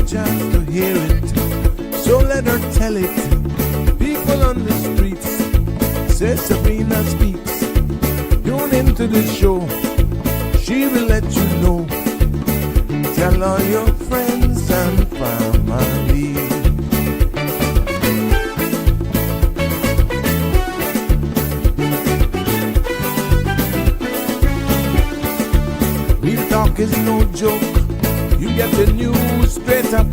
chance to hear it, so let her tell it. People on the streets say Sabrina speaks. Tune into the show, she will let you know. Tell all your friends and family. Real talk is no joke. You get the news straight up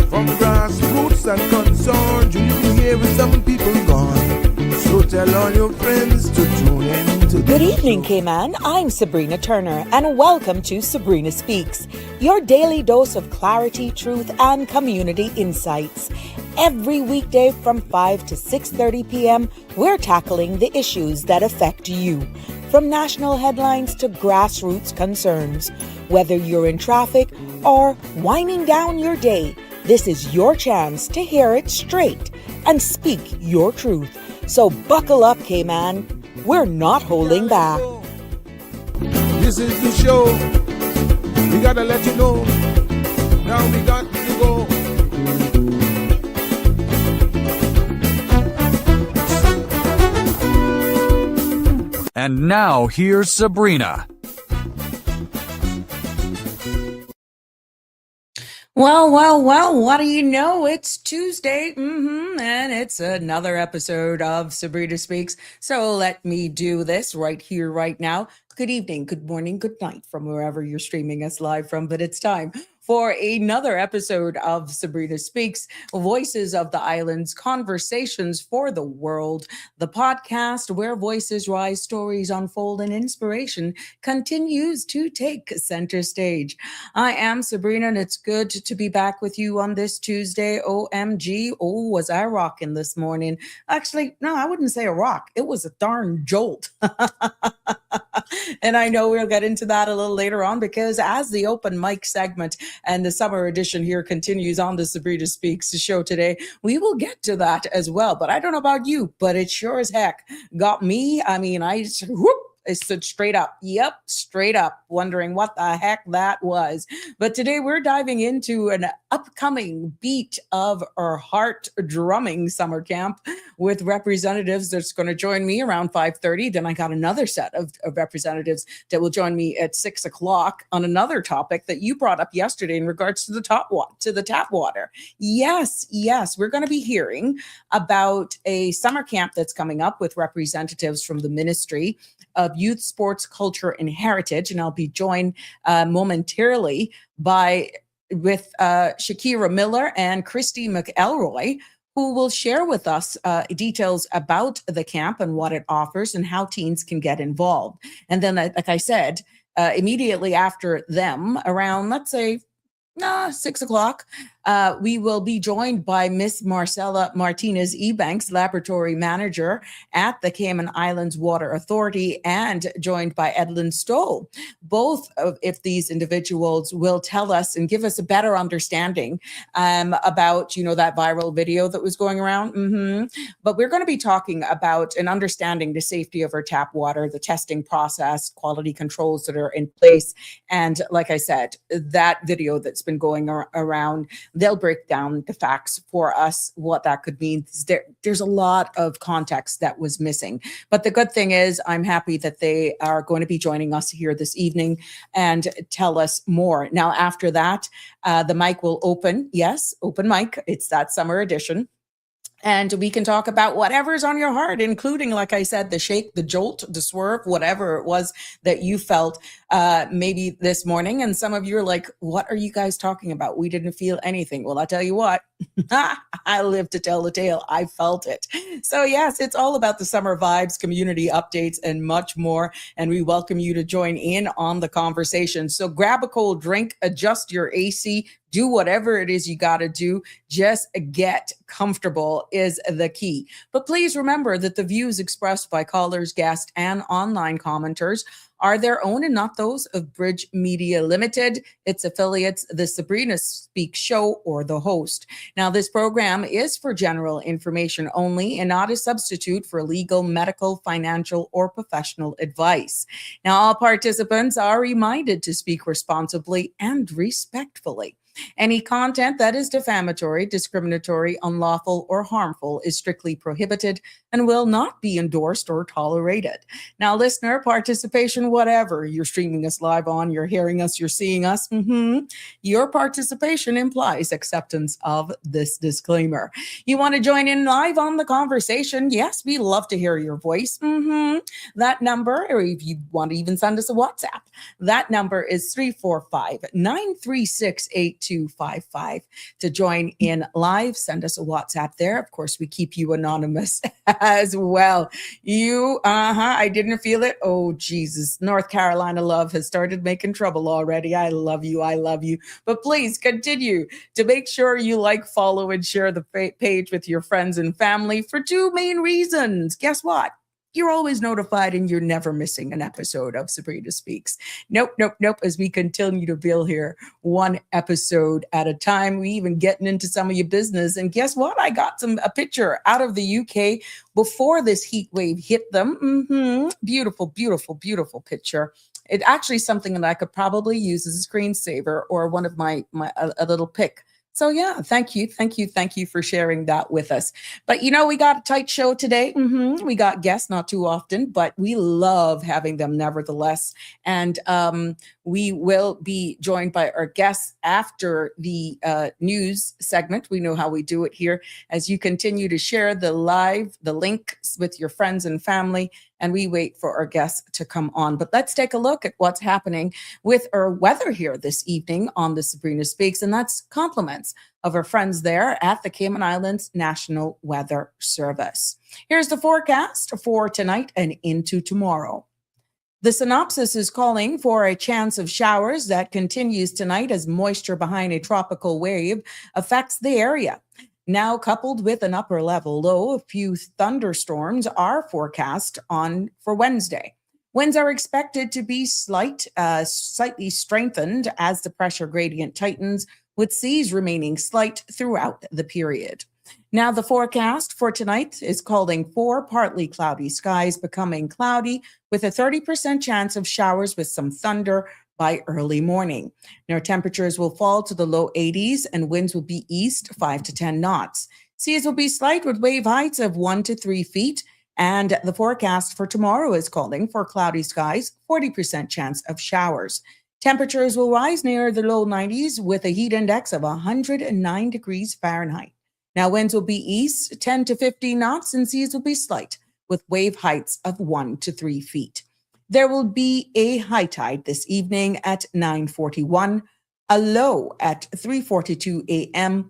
from grassroots and concerned. You hear with some people gone. So tell all your friends to tune in to Good evening, Cayman. I'm Sabrina Turner, and welcome to Sabrina Speaks, your daily dose of clarity, truth, and community insights. Every weekday from 5 to 6:30 p.m., we're tackling the issues that affect you, from national headlines to grassroots concerns. Whether you're in traffic or winding down your day, this is your chance to hear it straight and speak your truth. So buckle up, Cayman. We're not holding back. This is the show. We gotta let you know. Now we got to go. And now here's Sabrina. Well, what do you know? It's Tuesday, and it's another episode of Sabrina Speaks. So let me do this right here, right now. Good evening, good morning, good night from wherever you're streaming us live from, but it's time for another episode of Sabrina Speaks, Voices of the Islands, Conversations for the World, the podcast where voices rise, stories unfold, and inspiration continues to take center stage. I am Sabrina, and it's good to be back with you on this Tuesday. OMG, oh, was I rocking this morning? Actually, no, I wouldn't say a rock. It was a darn jolt. And I know we'll get into that a little later on, because as the open mic segment and the summer edition here continues on the Sabrina Speaks show today, we will get to that as well. But I don't know about you, but it sure as heck got me. I mean, I stood straight up. Yep, straight up, wondering what the heck that was. But today we're diving into an upcoming beat of our heart drumming summer camp with representatives that's going to join me around 5:30. Then I got another set of representatives that will join me at 6 o'clock on another topic that you brought up yesterday in regards to the tap water. Yes, we're going to be hearing about a summer camp that's coming up with representatives from the Ministry of Youth, Sports, Culture, and Heritage. And I'll be joined momentarily with Shakira Miller and Kristy McElroy, who will share with us details about the camp and what it offers and how teens can get involved. And then, like I said, immediately after them, around, let's say, 6 o'clock, we will be joined by Miss Marcella Martinez Ebanks, Laboratory Manager at the Cayman Islands Water Authority, and joined by Edlin Stoll. Both of these individuals will tell us and give us a better understanding about, that viral video that was going around. But we're going to be talking about and understanding the safety of our tap water, the testing process, quality controls that are in place. And like I said, that video that's been going around, they'll break down the facts for us, what that could mean. There's a lot of context that was missing. But the good thing is, I'm happy that they are going to be joining us here this evening and tell us more. Now, after that, the mic will open. Yes, open mic. It's that summer edition. And we can talk about whatever's on your heart, including, like I said, the shake, the jolt, the swerve, whatever it was that you felt maybe this morning. And some of you are like, what are you guys talking about? We didn't feel anything. Well, I'll tell you what, I live to tell the tale. I felt it. So yes, it's all about the summer vibes, community updates, and much more. And we welcome you to join in on the conversation. So grab a cold drink, adjust your AC, do whatever it is you got to do. Just get comfortable is the key. But please remember that the views expressed by callers, guests, and online commenters are their own and not those of Bridge Media Limited, its affiliates, the Sabrina Speaks Show, or the host. Now, this program is for general information only and not a substitute for legal, medical, financial, or professional advice. Now, all participants are reminded to speak responsibly and respectfully. Any content that is defamatory, discriminatory, unlawful, or harmful is strictly prohibited and will not be endorsed or tolerated. Now, listener participation, whatever you're streaming us live on, you're hearing us, you're seeing us, your participation implies acceptance of this disclaimer. You want to join in live on the conversation? Yes, we love to hear your voice. That number, or if you want to even send us a WhatsApp, that number is 345-936-8255. To join in live, send us a WhatsApp there. Of course, we keep you anonymous as well. I didn't feel it. Oh, Jesus. North Carolina love has started making trouble already. I love you. I love you. But please continue to make sure you like, follow, and share the page with your friends and family for two main reasons. Guess what? You're always notified and you're never missing an episode of Sabrina Speaks. Nope. As we continue to build here, one episode at a time, we even getting into some of your business. And guess what? I got a picture out of the UK before this heat wave hit them. Beautiful, beautiful, beautiful picture. It actually something that I could probably use as a screensaver or one of a little pic. So yeah, thank you for sharing that with us. But we got a tight show today. We got guests, not too often, but we love having them nevertheless. And we will be joined by our guests after the news segment. We know how we do it here. As you continue to share the links with your friends and family, and we wait for our guests to come on. But let's take a look at what's happening with our weather here this evening on the Sabrina Speaks, and that's compliments of our friends there at the Cayman Islands National Weather Service. Here's the forecast for tonight and into tomorrow. The synopsis is calling for a chance of showers that continues tonight as moisture behind a tropical wave affects the area. Now, coupled with an upper level low, a few thunderstorms are forecast for Wednesday. Winds are expected to be slightly strengthened as the pressure gradient tightens, with seas remaining slight throughout the period. Now, the forecast for tonight is calling for partly cloudy skies becoming cloudy with a 30% chance of showers with some thunder by early morning. Now, temperatures will fall to the low 80s and winds will be east 5 to 10 knots. Seas will be slight with wave heights of 1 to 3 feet. And the forecast for tomorrow is calling for cloudy skies, 40% chance of showers. Temperatures will rise near the low 90s with a heat index of 109 degrees Fahrenheit. Now, winds will be east 10 to 15 knots and seas will be slight with wave heights of 1 to 3 feet. There will be a high tide this evening at 9:41, a low at 3:42 a.m.,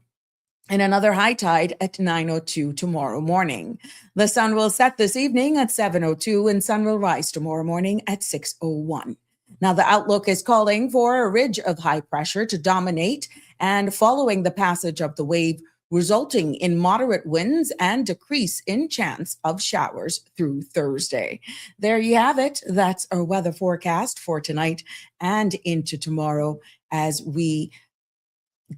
and another high tide at 9:02 tomorrow morning. The sun will set this evening at 7:02 and sun will rise tomorrow morning at 6:01. Now, the outlook is calling for a ridge of high pressure to dominate and following the passage of the wave, resulting in moderate winds and decrease in chance of showers through Thursday. There you have it. That's our weather forecast for tonight and into tomorrow as we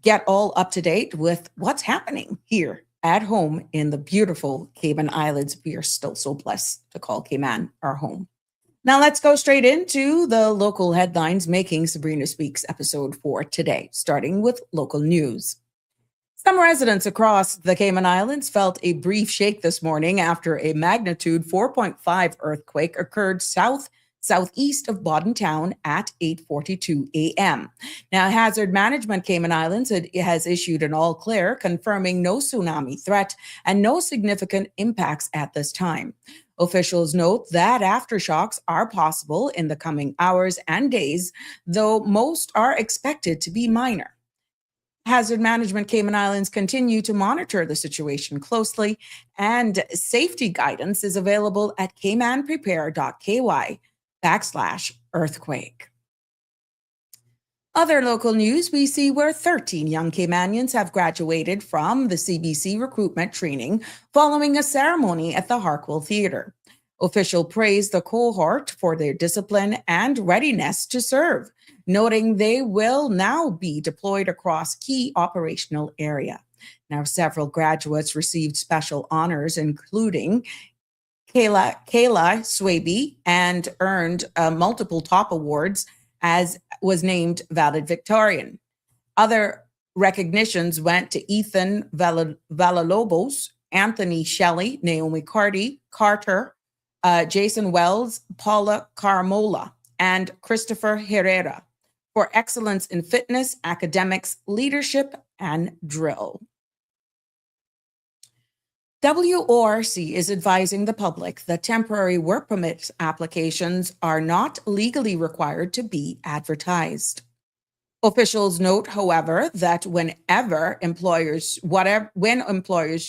get all up to date with what's happening here at home in the beautiful Cayman Islands. We are still so blessed to call Cayman our home. Now let's go straight into the local headlines making Sabrina Speaks episode for today, starting with local news. Some residents across the Cayman Islands felt a brief shake this morning after a magnitude 4.5 earthquake occurred southeast of Bodden Town at 8:42 a.m. Now, Hazard Management Cayman Islands has issued an all clear, confirming no tsunami threat and no significant impacts at this time. Officials note that aftershocks are possible in the coming hours and days, though most are expected to be minor. Hazard Management Cayman Islands continue to monitor the situation closely, and safety guidance is available at caymanprepare.ky/earthquake. Other local news we see where 13 young Caymanians have graduated from the CBC recruitment training following a ceremony at the Harkwell Theatre. Official praised the cohort for their discipline and readiness to serve, noting they will now be deployed across key operational area. Now, several graduates received special honors, including Kayla Swaby, and earned multiple top awards, as was named valedictorian. Other recognitions went to Ethan Villalobos, Anthony Shelley, Naomi Carter, Jason Wells, Paula Caramola, and Christopher Herrera for excellence in fitness, academics, leadership, and drill. WORC is advising the public that temporary work permit applications are not legally required to be advertised. Officials note, however, that when employers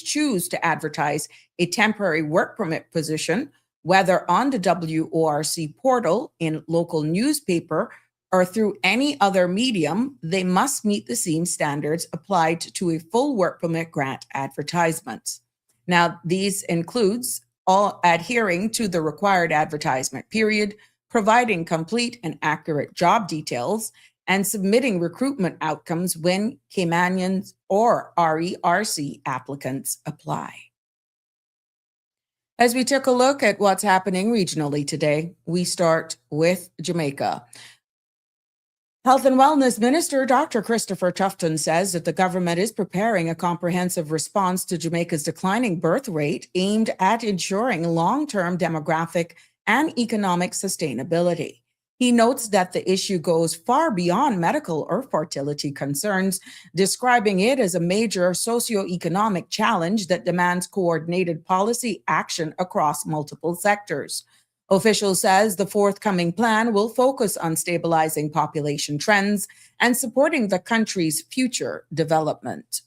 choose to advertise a temporary work permit position, whether on the WORC portal, in local newspaper, or through any other medium, they must meet the same standards applied to a full work permit grant advertisement. Now, these includes all adhering to the required advertisement period, providing complete and accurate job details, and submitting recruitment outcomes when Caymanians or RERC applicants apply. As we took a look at what's happening regionally today, we start with Jamaica. Health and Wellness Minister Dr. Christopher Tufton says that the government is preparing a comprehensive response to Jamaica's declining birth rate aimed at ensuring long-term demographic and economic sustainability. He notes that the issue goes far beyond medical or fertility concerns, describing it as a major socioeconomic challenge that demands coordinated policy action across multiple sectors. Official says the forthcoming plan will focus on stabilizing population trends and supporting the country's future development.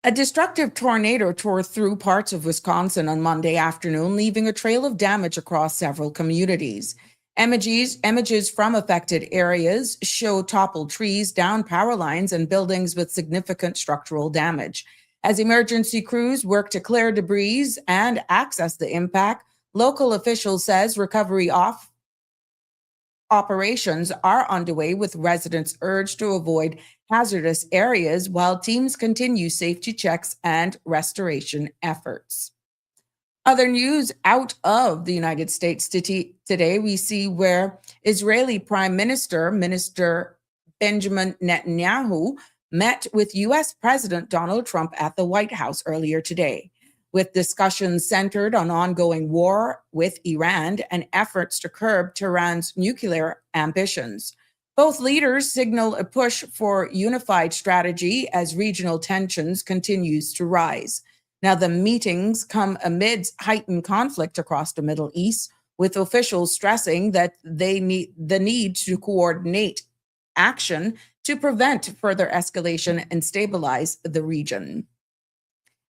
A destructive tornado tore through parts of Wisconsin on Monday afternoon, leaving a trail of damage across several communities. Images from affected areas show toppled trees, downed power lines, and buildings with significant structural damage. As emergency crews work to clear debris and access the impact, local officials says recovery operations are underway, with residents urged to avoid hazardous areas while teams continue safety checks and restoration efforts. Other news out of the United States today, we see where Israeli Prime Minister Benjamin Netanyahu met with U.S. President Donald Trump at the White House earlier today, with discussions centered on ongoing war with Iran and efforts to curb Tehran's nuclear ambitions. Both leaders signal a push for unified strategy as regional tensions continues to rise. Now, the meetings come amidst heightened conflict across the Middle East, with officials stressing that they need to coordinate action to prevent further escalation and stabilize the region.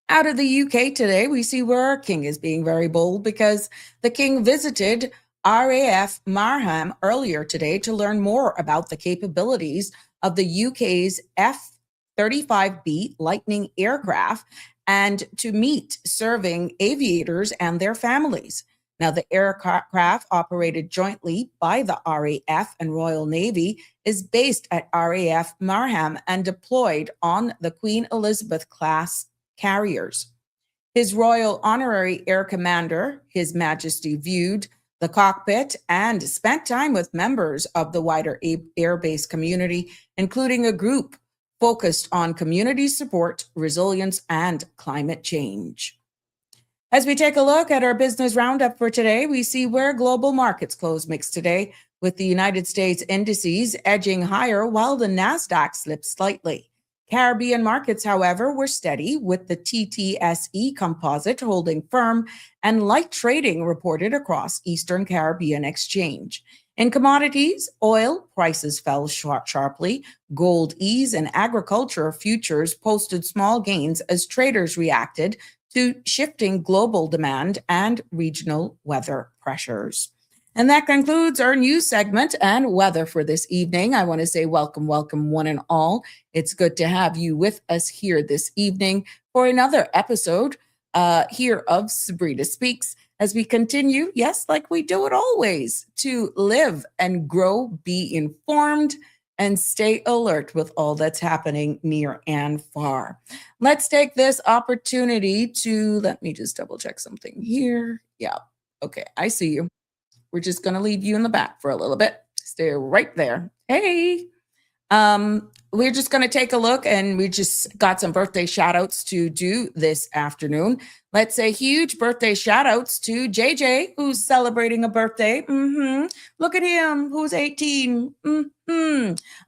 Out of the UK today, we see where our king is being very bold, because the king visited RAF Marham earlier today to learn more about the capabilities of the UK's F-35B Lightning aircraft and to meet serving aviators and their families. Now, the aircraft, operated jointly by the RAF and Royal Navy, is based at RAF Marham and deployed on the Queen Elizabeth class carriers. His Royal Honorary Air Commander, His Majesty, viewed the cockpit and spent time with members of the wider airbase community, including a group focused on community support, resilience, and climate change. As we take a look at our business roundup for today, we see where global markets close mixed today, with the United States indices edging higher while the NASDAQ slipped slightly. Caribbean markets, however, were steady, with the TTSE composite holding firm and light trading reported across Eastern Caribbean exchange. In commodities, oil prices fell sharply. Gold, ease, and agriculture futures posted small gains as traders reacted to shifting global demand and regional weather pressures. And that concludes our news segment and weather for this evening. I want to say welcome, one and all. It's good to have you with us here this evening for another episode here of Sabrina Speaks, as we continue, yes, like we do it always, to live and grow, be informed, and stay alert with all that's happening near and far. Let's take this opportunity to, let me just double check something here. Yeah, okay, I see you. We're just going to leave you in the back for a little bit. Stay right there. Hey. We're just going to take a look, and we just got some birthday shout outs to do this afternoon. Let's say huge birthday shout outs to JJ, who's celebrating a birthday. Look at him, who's 18.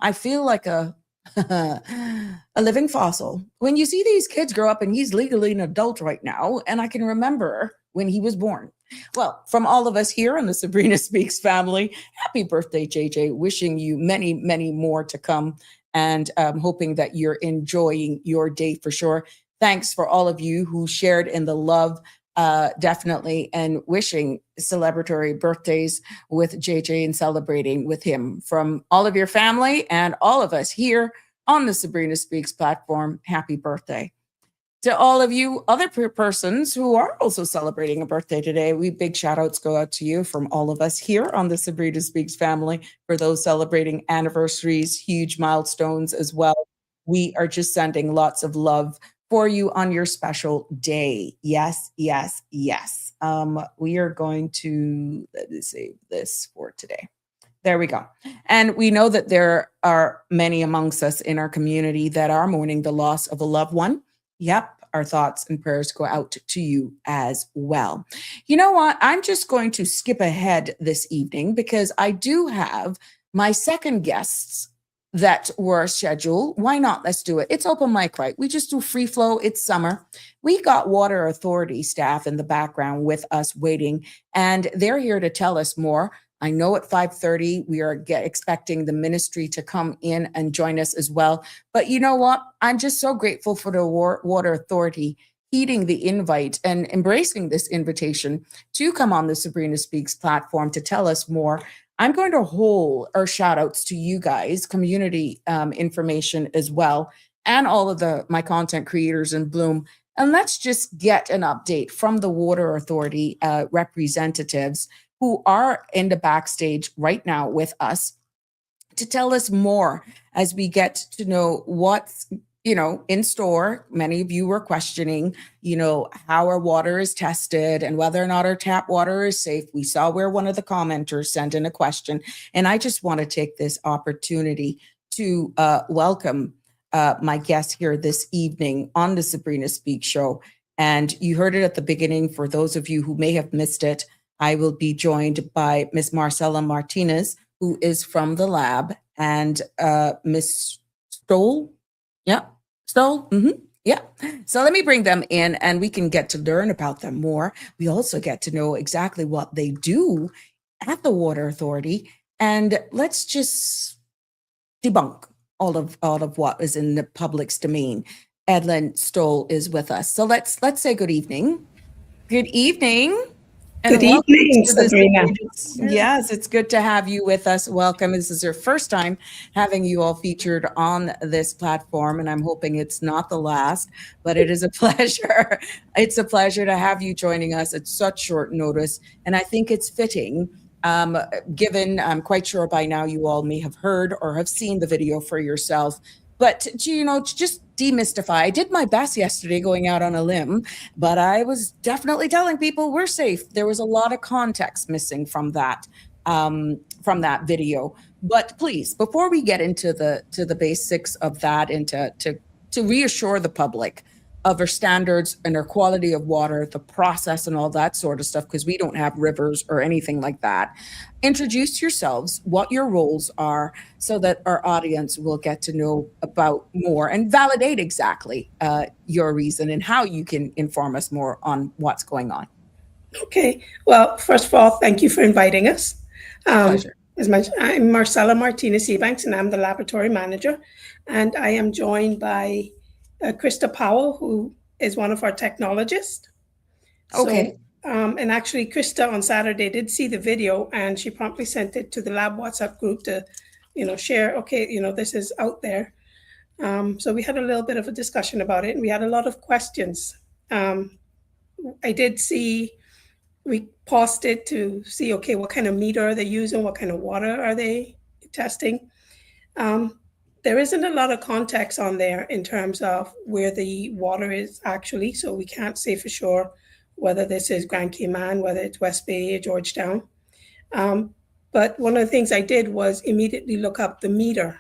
I feel like a a living fossil when you see these kids grow up, and he's legally an adult right now, and I can remember when he was born. Well, from all of us here in the Sabrina Speaks family, happy birthday, JJ. Wishing you many, many more to come, and hoping that you're enjoying your day for sure. Thanks for all of you who shared in the love, definitely, and wishing celebratory birthdays with JJ and celebrating with him. From all of your family and all of us here on the Sabrina Speaks platform, happy birthday. To all of you other persons who are also celebrating a birthday today, we big shout outs go out to you from all of us here on the Sabrina Speaks family. For those celebrating anniversaries, huge milestones as well, we are just sending lots of love for you on your special day. Yes, yes, yes. We are going to, let me save this for today. There we go. And we know that there are many amongst us in our community that are mourning the loss of a loved one. Yep, our thoughts and prayers go out to you as well. You know what? I'm just going to skip ahead this evening because I do have my second guests that were scheduled. Why not? Let's do it. It's open mic, right? We just do free flow. It's summer. We got Water Authority staff in the background with us waiting, and they're here to tell us more. I know at 5:30 we are expecting the ministry to come in and join us as well. But you know what? I'm just so grateful for the Water Authority heeding the invite and embracing this invitation to come on the Sabrina Speaks platform to tell us more. I'm going to hold our shout outs to you guys, community information as well, and all of my content creators in Bloom. And let's just get an update from the Water Authority representatives who are in the backstage right now with us to tell us more as we get to know what's, in store. Many of you were questioning, how our water is tested and whether or not our tap water is safe. We saw where one of the commenters sent in a question, and I just want to take this opportunity to welcome my guest here this evening on the Sabrina Speaks show. And you heard it at the beginning. For those of you who may have missed it, I will be joined by Miss Marcela Martinez, who is from the lab, and Miss Stoll. Yeah, Stoll. Yeah. So let me bring them in, and we can get to learn about them more. We also get to know exactly what they do at the Water Authority, and let's just debunk all of what is in the public's domain. Edlin Stoll is with us, so let's say good evening. Good evening. Good evening, Sabrina. Yes, it's good to have you with us. Welcome. This is our first time having you all featured on this platform, and I'm hoping it's not the last, but it is a pleasure. It's a pleasure to have you joining us at such short notice, and I think it's fitting, given I'm quite sure by now you all may have heard or have seen the video for yourself. But to just demystify, I did my best yesterday going out on a limb, but I was definitely telling people we're safe. There was a lot of context missing from that video. But please, before we get into the basics of that, and to reassure the public of our standards and our quality of water, the process and all that sort of stuff, because we don't have rivers or anything like that. Introduce yourselves, what your roles are, so that our audience will get to know about more and validate exactly your reason and how you can inform us more on what's going on. Okay. Well, first of all, thank you for inviting us. Pleasure. I'm Marcela Martinez Ebanks, and I'm the laboratory manager. And I am joined by Krista Powell, who is one of our technologists. Okay. And actually, Krista on Saturday did see the video, and she promptly sent it to the lab WhatsApp group to, share. Okay, this is out there. So we had a little bit of a discussion about it, and we had a lot of questions. I did see, we paused it to see, okay, what kind of meter are they using? What kind of water are they testing? There isn't a lot of context on there in terms of where the water is actually, so we can't say for sure whether this is Grand Cayman, whether it's West Bay, Georgetown. But one of the things I did was immediately look up the meter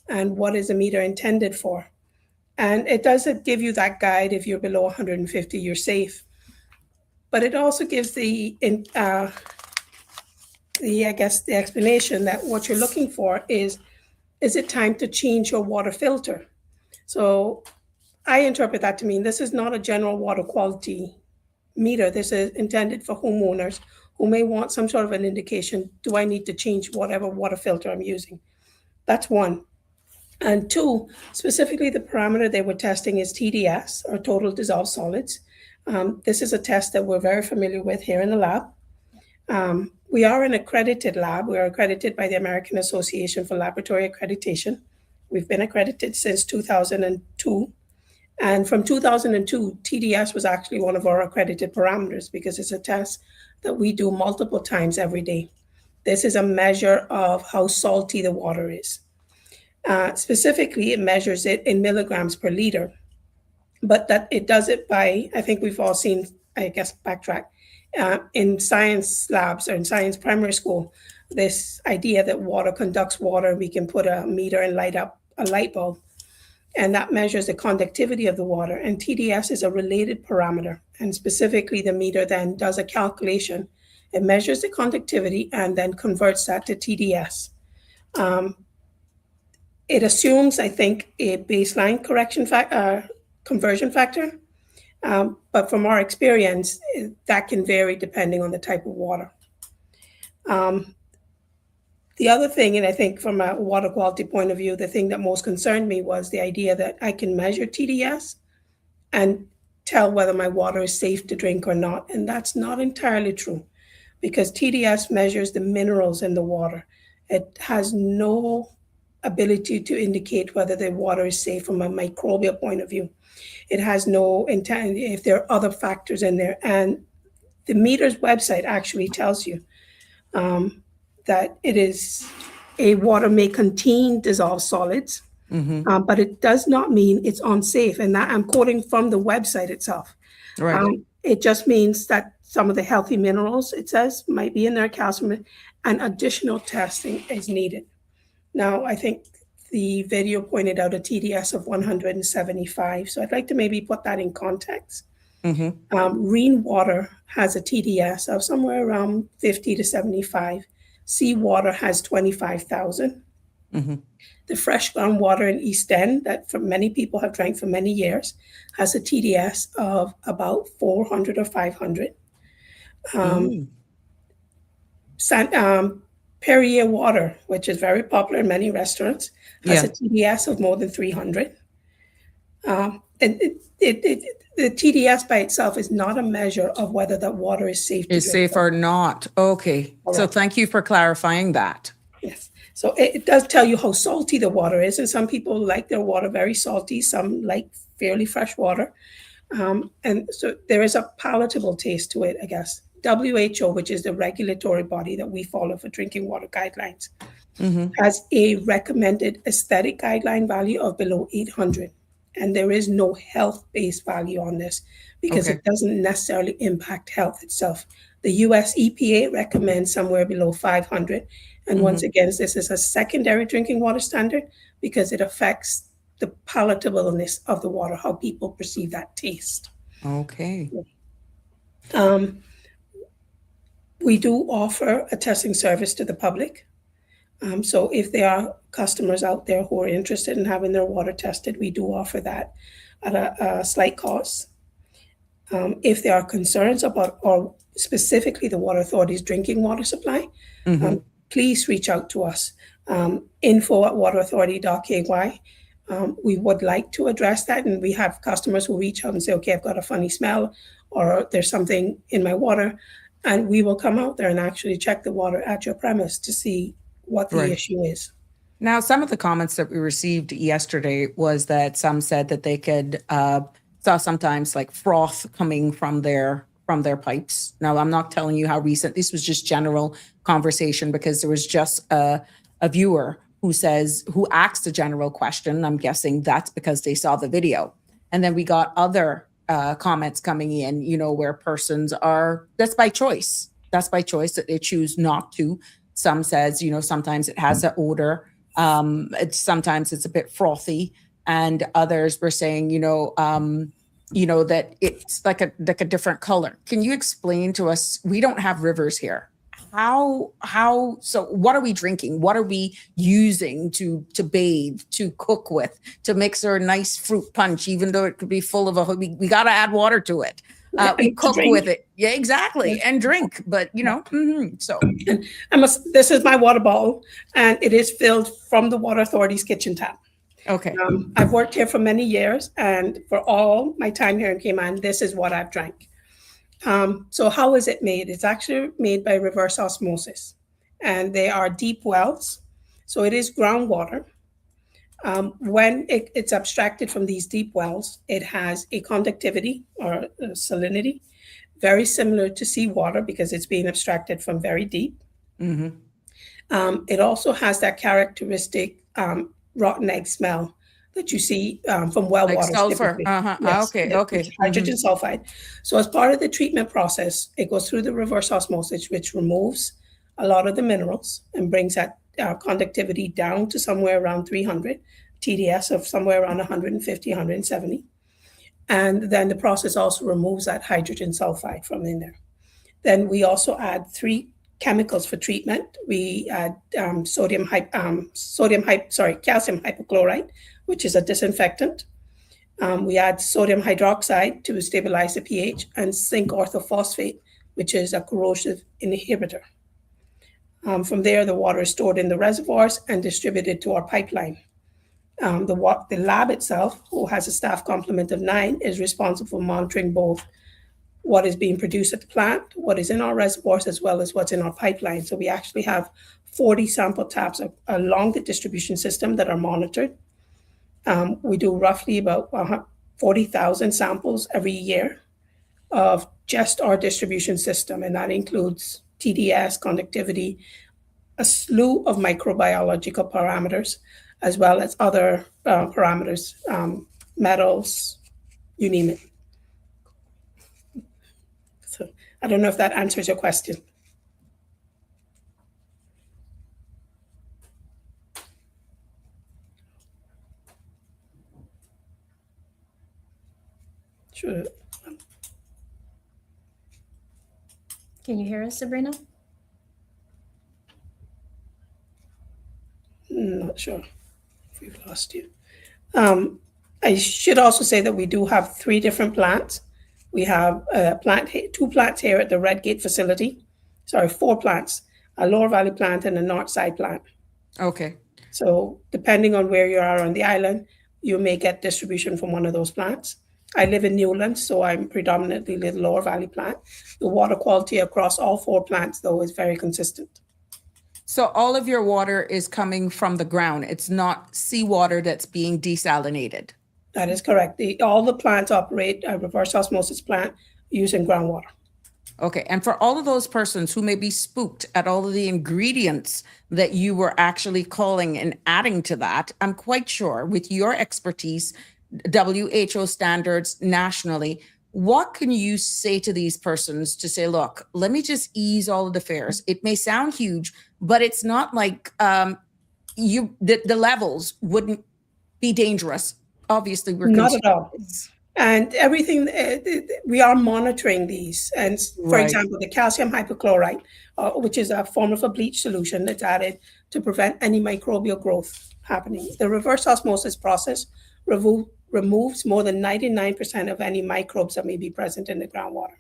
and what is a meter intended for. And it doesn't give you that guide. If you're below 150, you're safe. But it also gives the explanation that what you're looking for is it time to change your water filter? So I interpret that to mean this is not a general water quality meter. This is intended for homeowners who may want some sort of an indication, do I need to change whatever water filter I'm using? That's one. And two, specifically the parameter they were testing is TDS, or total dissolved solids. This is a test that we're very familiar with here in the lab. We are an accredited lab. We are accredited by the American Association for Laboratory Accreditation. We've been accredited since 2002. And from 2002, TDS was actually one of our accredited parameters because it's a test that we do multiple times every day. This is a measure of how salty the water is. Specifically, it measures it in milligrams per liter, but that it does it by, I think we've all seen, backtrack, in science labs or in science primary school, this idea that water conducts water, we can put a meter and light up a light bulb, and that measures the conductivity of the water. And TDS is a related parameter, and specifically the meter then does a calculation. It measures the conductivity and then converts that to TDS. It assumes, I think, a baseline conversion factor, but from our experience, that can vary depending on the type of water. The other thing, and I think from a water quality point of view, the thing that most concerned me was the idea that I can measure TDS and tell whether my water is safe to drink or not. And that's not entirely true, because TDS measures the minerals in the water. It has no ability to indicate whether the water is safe from a microbial point of view. It has no intent if there are other factors in there. And the meter's website actually tells you that it is a water may contain dissolved solids, but it does not mean it's unsafe. And that I'm quoting from the website itself. Right. It just means that some of the healthy minerals, it says, might be in there, calcium, and additional testing is needed. Now, I think the video pointed out a TDS of 175. So I'd like to maybe put that in context. Rainwater has a TDS of somewhere around 50 to 75. Seawater has 25,000. The fresh groundwater in East End that many people have drank for many years has a TDS of about 400 or 500. Perrier water, which is very popular in many restaurants, has a TDS of more than 300. And the TDS by itself is not a measure of whether that water is safe to drink. Is safe or not. Okay. So thank you for clarifying that. Yes. So it does tell you how salty the water is. And some people like their water very salty. Some like fairly fresh water. And so there is a palatable taste to it, I guess. WHO, which is the regulatory body that we follow for drinking water guidelines, has a recommended aesthetic guideline value of below 800. And there is no health-based value on this because it doesn't necessarily impact health itself. The US EPA recommends somewhere below 500. And once again, this is a secondary drinking water standard because it affects the palatableness of the water, how people perceive that taste. Okay. We do offer a testing service to the public. So if there are customers out there who are interested in having their water tested, we do offer that at a slight cost. If there are concerns about, or specifically the Water Authority's drinking water supply, please reach out to us, info@waterauthority.ky. We would like to address that, and we have customers who reach out and say, okay, I've got a funny smell, or there's something in my water, and we will come out there and actually check the water at your premise to see what the issue is. Now, some of the comments that we received yesterday was that some said that they could saw sometimes like froth coming from their pipes. Now, I'm not telling you how recent. This was just general conversation because there was just a viewer who asked a general question. I'm guessing that's because they saw the video. And then we got other comments coming in, where persons that's by choice. That's by choice that they choose not to. Some says, sometimes it has an odor Sometimes it's a bit frothy, and others were saying, that it's like a different color. Can you explain to us? We don't have rivers here. So what are we drinking? What are we using to bathe, to cook with, to mix our nice fruit punch, even though it could be full of we got to add water to it. We cook with it. Yeah, exactly. And drink. But, so. This is my water bottle, and it is filled from the Water Authority's kitchen tap. Okay. I've worked here for many years, and for all my time here in Cayman, this is what I've drank. So how is it made? It's actually made by reverse osmosis, and they are deep wells. So it is groundwater. When it's abstracted from these deep wells, it has a conductivity or a salinity very similar to seawater because it's being abstracted from very deep. Mm-hmm. It also has that characteristic rotten egg smell that you see from well water. Sulfur. Yes, Okay. Hydrogen sulfide. So as part of the treatment process, it goes through the reverse osmosis, which removes a lot of the minerals and brings that conductivity down to somewhere around 300, TDS of somewhere around 150, 170. And then the process also removes that hydrogen sulfide from in there. Then we also add 3 chemicals for treatment. We add calcium hypochlorite, which is a disinfectant. We add sodium hydroxide to stabilize the pH, and zinc orthophosphate, which is a corrosive inhibitor. From there, the water is stored in the reservoirs and distributed to our pipeline. The lab itself, who has a staff complement of 9, is responsible for monitoring both what is being produced at the plant, what is in our reservoirs, as well as what's in our pipeline. So we actually have 40 sample taps along the distribution system that are monitored. We do roughly about 40,000 samples every year of just our distribution system, and that includes TDS, conductivity, a slew of microbiological parameters, as well as other parameters, metals, you name it. So I don't know if that answers your question. Sure. Can you hear us, Sabrina? Not sure if we've lost you. I should also say that we do have 3 different plants. We have 2 plants here at the Redgate facility. 4 plants, a Lower Valley plant and a Northside plant. Okay. So depending on where you are on the island, you may get distribution from one of those plants. I live in Newlands, so I'm predominantly the Lower Valley plant. The water quality across all 4 plants, though, is very consistent. So all of your water is coming from the ground. It's not seawater that's being desalinated. That is correct. All the plants operate a reverse osmosis plant using groundwater. Okay. And for all of those persons who may be spooked at all of the ingredients that you were actually calling and adding to that, I'm quite sure with your expertise, WHO standards nationally, what can you say to these persons to say, look, let me just ease all of the fares. It may sound huge, but it's not like the levels wouldn't be dangerous. Obviously, we're not at all. And everything, we are monitoring these. And for example, the calcium hypochlorite, which is a form of a bleach solution that's added to prevent any microbial growth happening. The reverse osmosis process removes more than 99% of any microbes that may be present in the groundwater.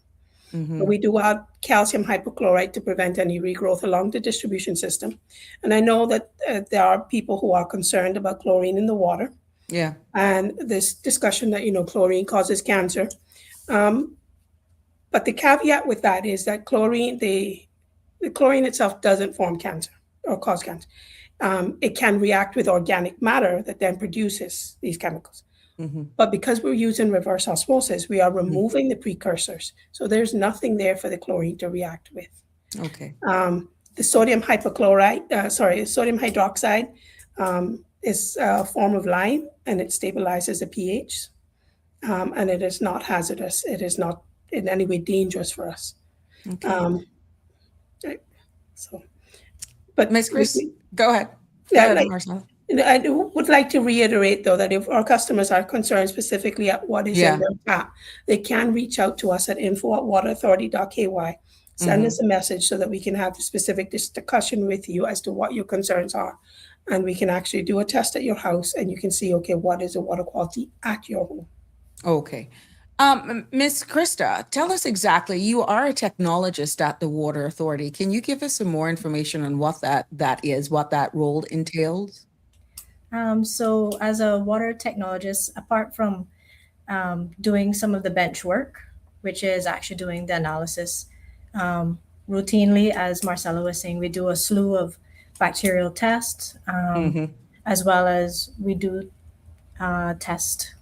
Mm-hmm. We do add calcium hypochlorite to prevent any regrowth along the distribution system. And I know that there are people who are concerned about chlorine in the water. Yeah. And this discussion that, chlorine causes cancer. But the caveat with that is that chlorine, the chlorine itself doesn't form cancer or cause cancer. It can react with organic matter that then produces these chemicals. Mm-hmm. But because we're using reverse osmosis, we are removing the precursors. So there's nothing there for the chlorine to react with. Okay. The sodium hydroxide is a form of lime, and it stabilizes the pH. And it is not hazardous. It is not in any way dangerous for us. Okay. But Ms. Kristy, go ahead. Go Yeah, ahead, like, Marcel. I would like to reiterate, though, that if our customers are concerned specifically at what is in Yeah. their tap, they can reach out to us at info@waterauthority.ky. Send Mm-hmm. us a message so that we can have a specific discussion with you as to what your concerns are. And we can actually do a test at your house and you can see, okay, what is the water quality at your home? Okay. Miss Krista, tell us exactly. You are a technologist at the Water Authority. Can you give us some more information on what that is, what that role entails? So, as a water technologist, apart from doing some of the bench work, which is actually doing the analysis um, routinely, as Marcella was saying, we do a slew of bacterial tests, Mm-hmm. as well as we do test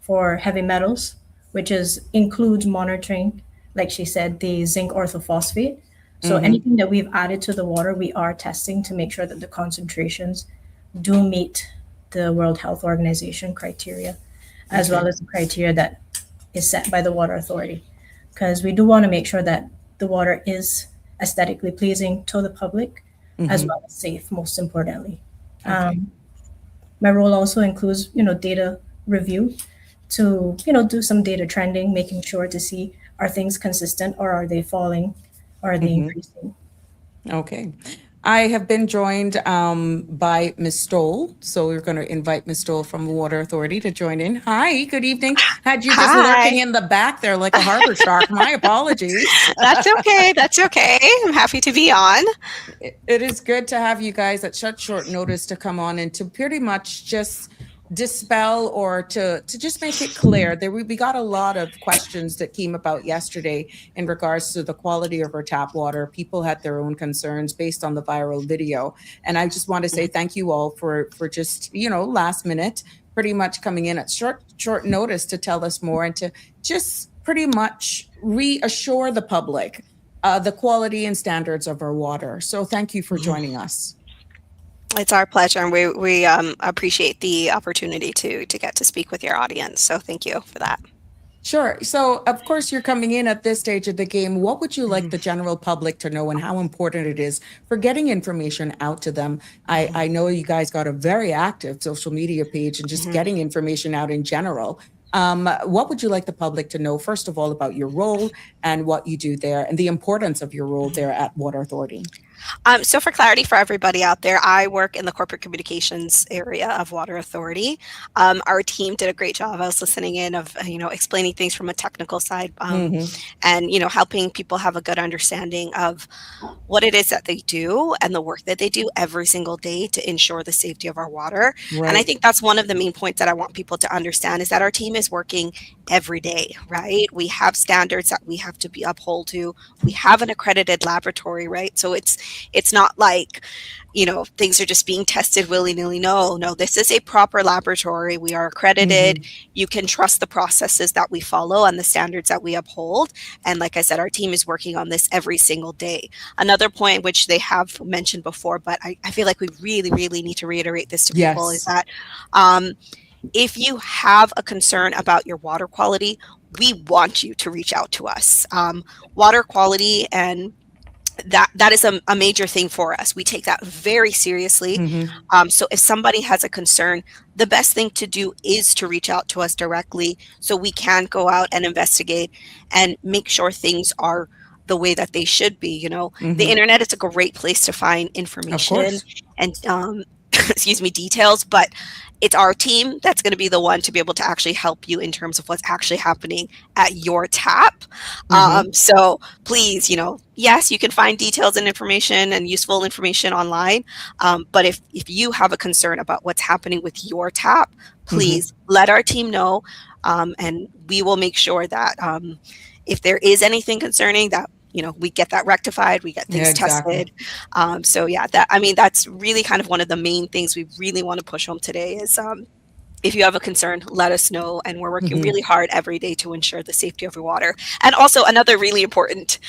for heavy metals, which is includes monitoring, like she said, the zinc orthophosphate. So Mm-hmm. anything that we've added to the water, we are testing to make sure that the concentrations do meet the World Health Organization criteria, as well Okay. as the criteria that is set by the Water Authority. Because we do want to make sure that the water is aesthetically pleasing to the public, as Mm-hmm. well as safe, most importantly. Okay. Um, my role also includes, data review to, do some data trending, making sure to see are things consistent or are they falling or are they Mm-hmm. increasing. Okay. I have been joined by Ms. Stoll. So we're going to invite Ms. Stoll from the Water Authority to join in. Hi, good evening. Had you just lurking Hi. in the back there like a harbor shark. My apologies. That's okay. That's okay. I'm happy to be on. It is good to have you guys at such short notice to come on and to pretty much just dispel or to just make it clear. We got a lot of questions that came about yesterday in regards to the quality of our tap water. People had their own concerns based on the viral video, and I just want to say thank you all for just last minute pretty much coming in at short notice to tell us more and to just pretty much reassure the public the quality and standards of our water. So thank you for joining us. It's our pleasure, and we appreciate the opportunity to get to speak with your audience. So thank you for that. Sure. So, of course, you're coming in at this stage of the game. What would you like the general public to know and how important it is for getting information out to them? I know you guys got a very active social media page and just getting information out in general. What would you like the public to know, first of all, about your role and what you do there and the importance of your role there at Water Authority? So for clarity for everybody out there, I work in the corporate communications area of Water Authority. Our team did a great job. I was listening in of, explaining things from a technical side and, helping people have a good understanding of what it is that they do and the work that they do every single day to ensure the safety of our water. Right. And I think that's one of the main points that I want people to understand is that our team is working every day, right? We have standards that we have to be uphold to. We have an accredited laboratory, right? So it's not like, things are just being tested willy-nilly. No, this is a proper laboratory. We are accredited. You can trust the processes that we follow and the standards that we uphold. And like I said, our team is working on this every single day. Another point, which they have mentioned before, but I feel like we really, really need to reiterate this to people is that if you have a concern about your water quality, we want you to reach out to us. Water quality and that is a major thing for us. We take that very seriously. So if somebody has a concern, the best thing to do is to reach out to us directly so we can go out and investigate and make sure things are the way that they should be. The internet is a great place to find information and details, but it's our team that's going to be the one to be able to actually help you in terms of what's actually happening at your tap. So please, yes, you can find details and information and useful information online. But if you have a concern about what's happening with your tap, please let our team know. And we will make sure that if there is anything concerning that, we get that rectified, we get things tested. That's really kind of one of the main things we really want to push home today is if you have a concern, let us know. And we're working really hard every day to ensure the safety of your water. And also another really important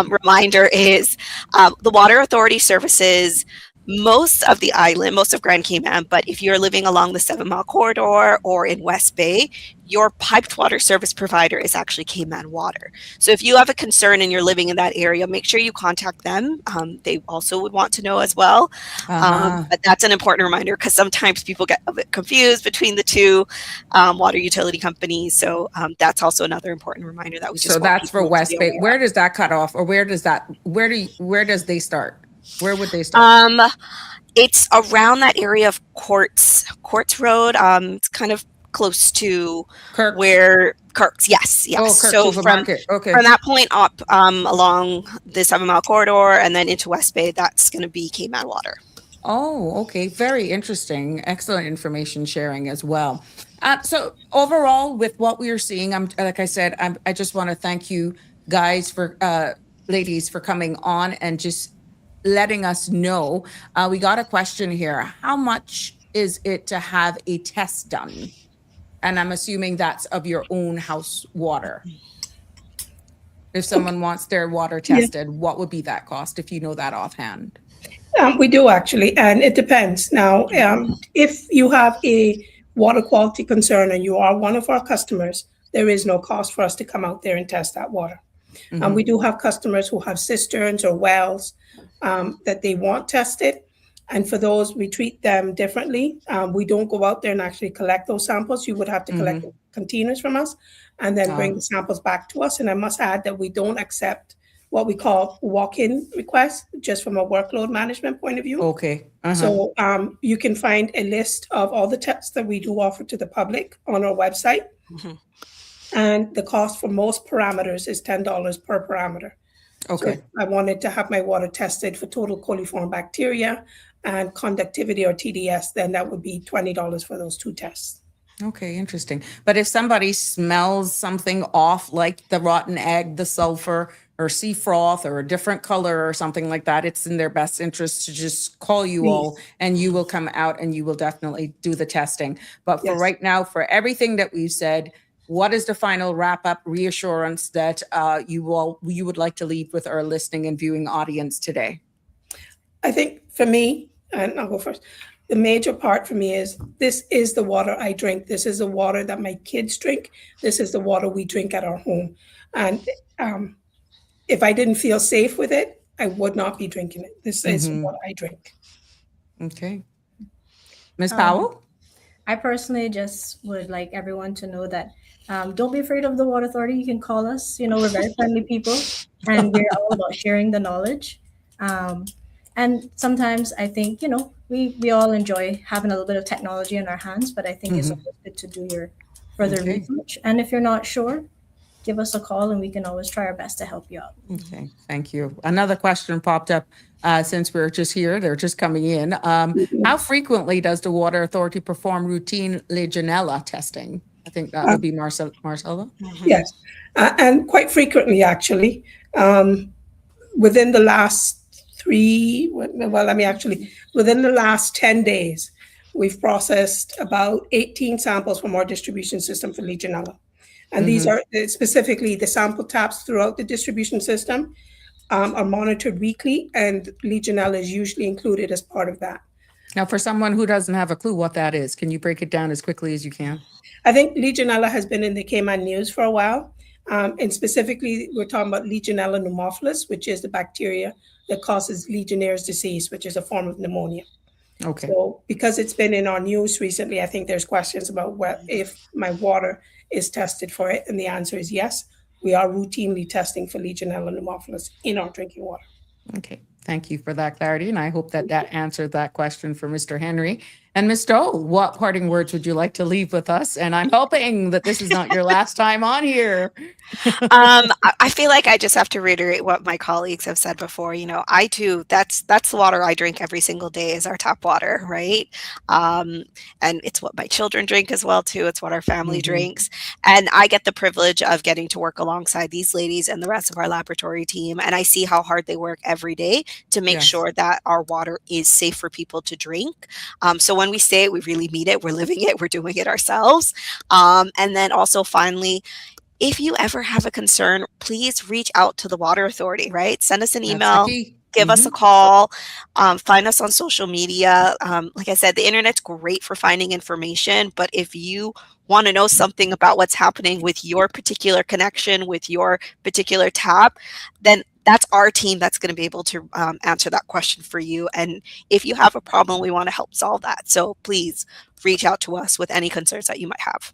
reminder is the Water Authority services most of the island, most of Grand Cayman, but if you're living along the 7 Mile corridor or in West Bay, your piped water service provider is actually Cayman Water. So if you have a concern and you're living in that area, make sure you contact them. They also would want to know as well. But that's an important reminder because sometimes people get a bit confused between the two water utility companies. So that's also another important reminder that we just So want that's for people to West be Bay. aware Where of. does that cut off, or where does they start? Where would they start? It's around that area of Quartz Road. It's kind of close to Kirk. where Kirk's. Yes, yes. Oh, Kirk So Supermarket. Okay. from that point up along the 7 Mile corridor and then into West Bay, that's going to be Cayman Water. Oh, okay. Very interesting. Excellent information sharing as well. So overall, with what we are seeing, like I said, I just want to thank you guys ladies for coming on and just letting us know. We got a question here. How much is it to have a test done? And I'm assuming that's of your own house water. If someone wants their water tested, what would be that cost if you know that offhand? We do actually, and it depends. Now, if you have a water quality concern and you are one of our customers, there is no cost for us to come out there and test that water. We do have customers who have cisterns or wells that they want tested. And for those, we treat them differently. We don't go out there and actually collect those samples. You would have to collect the containers from us and then bring the samples back to us. And I must add that we don't accept what we call walk-in requests, just from a workload management point of view. Okay. So you can find a list of all the tests that we do offer to the public on our website. And the cost for most parameters is $10 per parameter. Okay. So if I wanted to have my water tested for total coliform bacteria and conductivity or TDS, then that would be $20 for those two tests. Okay, interesting. But if somebody smells something off, like the rotten egg, the sulfur, or sea froth, or a different color or something like that, it's in their best interest to just call you all and you will come out and you will definitely do the testing. But for right now, for everything that we've said, what is the final wrap up reassurance that you would like to leave with our listening and viewing audience today? I think for me, and I'll go first, the major part for me is this is the water I drink. This is the water that my kids drink. This is the water we drink at our home. And if I didn't feel safe with it, I would not be drinking it. This is what I drink. Okay. Ms. Powell? I personally just would like everyone to know that don't be afraid of the Water Authority. You can call us. You know, we're very friendly people and we're all about sharing the knowledge. And sometimes I think, you know, we all enjoy having a little bit of technology in our hands, but I think it's always good to do your further research. And if you're not sure, give us a call and we can always try our best to help you out. Okay, thank you. Another question popped up since we're just here. They're just coming in. How frequently does the Water Authority perform routine Legionella testing? I think that would be Marcella. Yes, and quite frequently, actually. Within the last within the last 10 days, we've processed about 18 samples from our distribution system for Legionella. And these are specifically the sample taps throughout the distribution system are monitored weekly, and Legionella is usually included as part of that. Now, for someone who doesn't have a clue what that is, can you break it down as quickly as you can? I think Legionella has been in the Cayman news for a while. And specifically, we're talking about Legionella pneumophilus, which is the bacteria that causes Legionnaire's disease, which is a form of pneumonia. Okay. So because it's been in our news recently, I think there's questions about if my water is tested for it. And the answer is yes. We are routinely testing for Legionella pneumophilus in our drinking water. Okay. Thank you for that clarity. And I hope that answered that question for Mr. Henry. And Ms. Doe, what parting words would you like to leave with us? And I'm hoping that this is not your last time on here. I feel like I just have to reiterate what my colleagues have said before. You know, I too, that's the water I drink every single day is our tap water, right? And it's what my children drink as well too. It's what our family drinks. And I get the privilege of getting to work alongside these ladies and the rest of our laboratory team. And I see how hard they work every day to make sure that our water is safe for people to drink. So when we say it, we really mean it. We're living it. We're doing it ourselves. And then also finally, if you ever have a concern, please reach out to the Water Authority, right? Send us an email. give us a call, find us on social media. Like I said, the internet's great for finding information, but if you want to know something about what's happening with your particular connection, with your particular tap, then that's our team that's going to be able to answer that question for you. And if you have a problem, we want to help solve that. So please reach out to us with any concerns that you might have.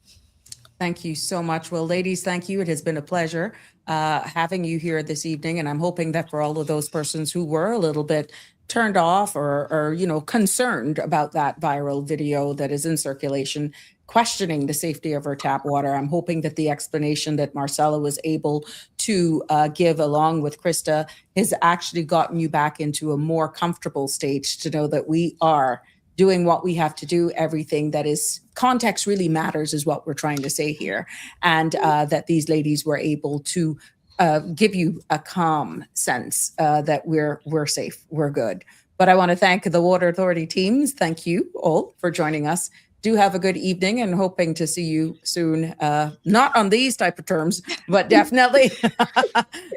Thank you so much. Well, ladies, thank you. It has been a pleasure having you here this evening. And I'm hoping that for all of those persons who were a little bit turned off or concerned about that viral video that is in circulation, questioning the safety of our tap water, I'm hoping that the explanation that Marcella was able to give along with Krista has actually gotten you back into a more comfortable state to know that we are doing what we have to do. Everything that is context really matters is what we're trying to say here. And that these ladies were able to give you a calm sense that we're safe, we're good. But I want to thank the Water Authority teams. Thank you all for joining us. Do have a good evening and hoping to see you soon. Not on these type of terms, but definitely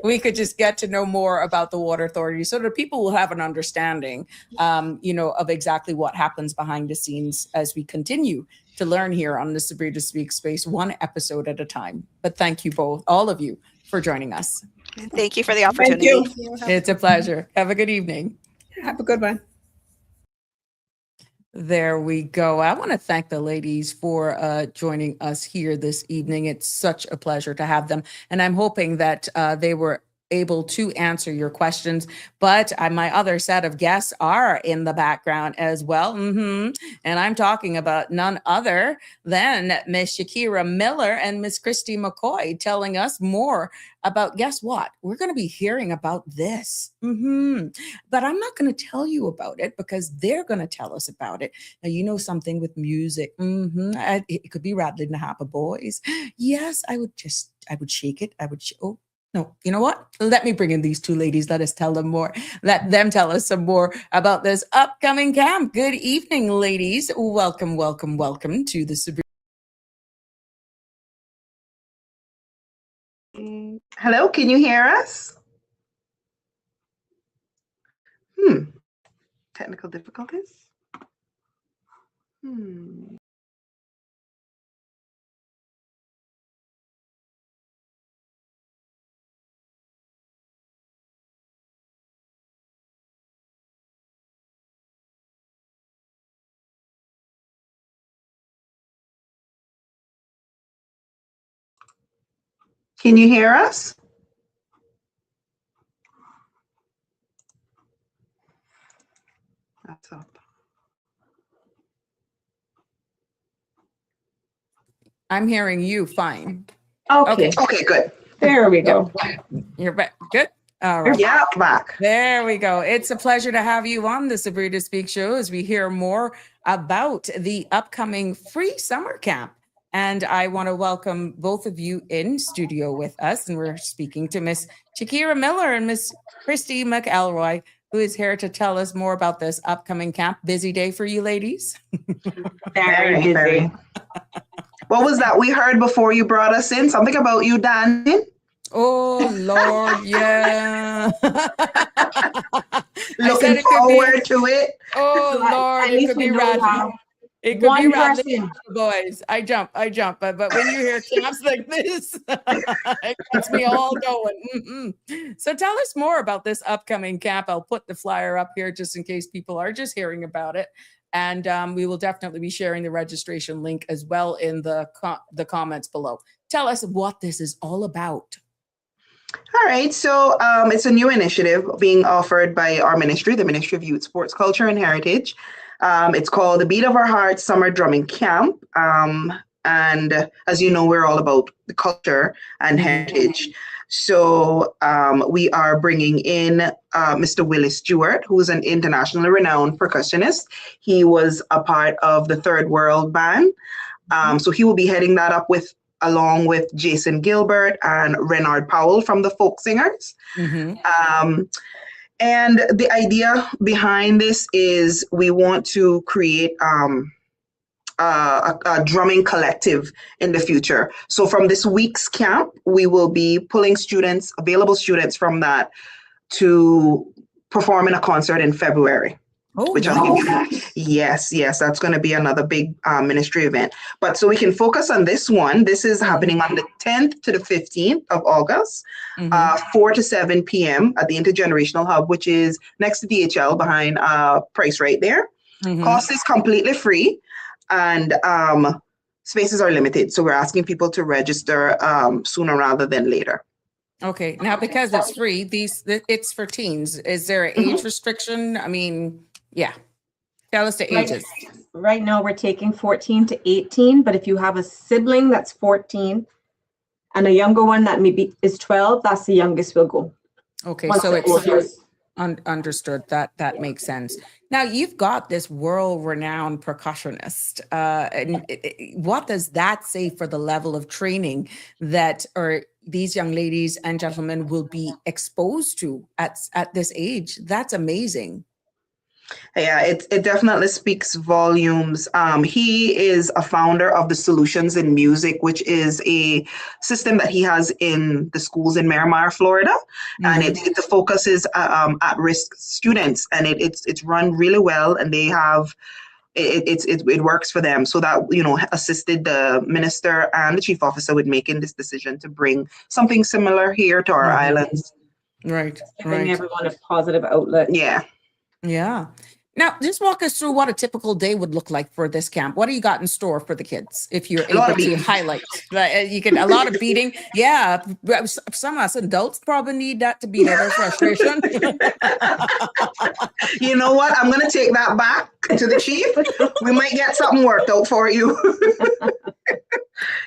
we could just get to know more about the Water Authority so that people will have an understanding, of exactly what happens behind the scenes as we continue to learn here on the Sabrina Speaks space, one episode at a time. But thank you both, all of you, for joining us. Thank you for the opportunity. Thank you. It's a pleasure. Have a good evening. Have a good one. There we go. I want to thank the ladies for joining us here this evening. It's such a pleasure to have them. And I'm hoping that they were able to answer your questions. But my other set of guests are in the background as well. And I'm talking about none other than Miss Shakira Miller and Miss Kristy McCoy telling us more about, guess what? We're going to be hearing about this. But I'm not going to tell you about it because they're going to tell us about it. Now, you know something with music. It could be rattling the Harper Boys. Yes, I would shake it. No, you know what? Let me bring in these two ladies. Let us tell them more. Let them tell us some more about this upcoming camp. Good evening, ladies. Welcome, welcome, welcome to the Sabrina. Hello, can you hear us? Technical difficulties? Can you hear us? That's up. I'm hearing you fine. Okay, good. There we go. You're back. Good. All right. Yeah, back. There we go. It's a pleasure to have you on the Sabrina Speak show as we hear more about the upcoming free summer camp. And I want to welcome both of you in studio with us. And we're speaking to Miss Shakira Miller and Miss Kristy McElroy, who is here to tell us more about this upcoming camp. Busy day for you ladies? Very busy. What was that we heard before you brought us in? Something about you dancing? Oh, Lord, yeah. Looking forward to it. Oh, Lord, it could be rattling. It could be rattling, boys. I jump. But when you hear camps like this, it gets me all going. So tell us more about this upcoming camp. I'll put the flyer up here just in case people are just hearing about it. And we will definitely be sharing the registration link as well in the comments below. Tell us what this is all about. All right, so it's a new initiative being offered by our ministry, the Ministry of Youth, Sports, Culture, and Heritage. It's called the Beat of Our Hearts Summer Drumming Camp. And as you know, we're all about the culture and heritage. So we are bringing in Mr. Willis Stewart, who is an internationally renowned percussionist. He was a part of the Third World Band. So he will be heading that up along with Jason Gilbert and Renard Powell from the Folk Singers. And the idea behind this is we want to create a drumming collective in the future. So from this week's camp, we will be pulling available students from that to performing a concert in February. Oh, Which wow. I think, yes, that's going to be another big ministry event. But so we can focus on this one. This is happening on the 10th to the 15th of August, 4 to 7 p.m. at the Intergenerational Hub, which is next to DHL behind Price right there. Cost is completely free, and spaces are limited. So we're asking people to register sooner rather than later. Okay. Now, because it's free, it's for teens. Is there an age restriction? I mean, yeah. Tell us the ages. Right now, we're taking 14 to 18, but if you have a sibling that's 14 and a younger one that maybe is 12, that's the youngest we'll go. Okay, Once so they're older. it's understood. That makes sense. Now, you've got this world-renowned percussionist. And what does that say for the level of training that these young ladies and gentlemen will be exposed to at this age? That's amazing. Yeah, it definitely speaks volumes. He is a founder of the Solutions in Music, which is a system that he has in the schools in Miramar, Florida, and the focus is at-risk students, and it's run really well, and they have it works for them. So that assisted the minister and the chief officer with making this decision to bring something similar here to our islands. Right. Giving everyone a positive outlet. Yeah. Yeah. Now, just walk us through what a typical day would look like for this camp. What do you got in store for the kids? If you're able to highlight, a lot of beating. Yeah, some of us adults probably need that to beat out their frustration. You know what? I'm going to take that back to the chief. We might get something worked out for you.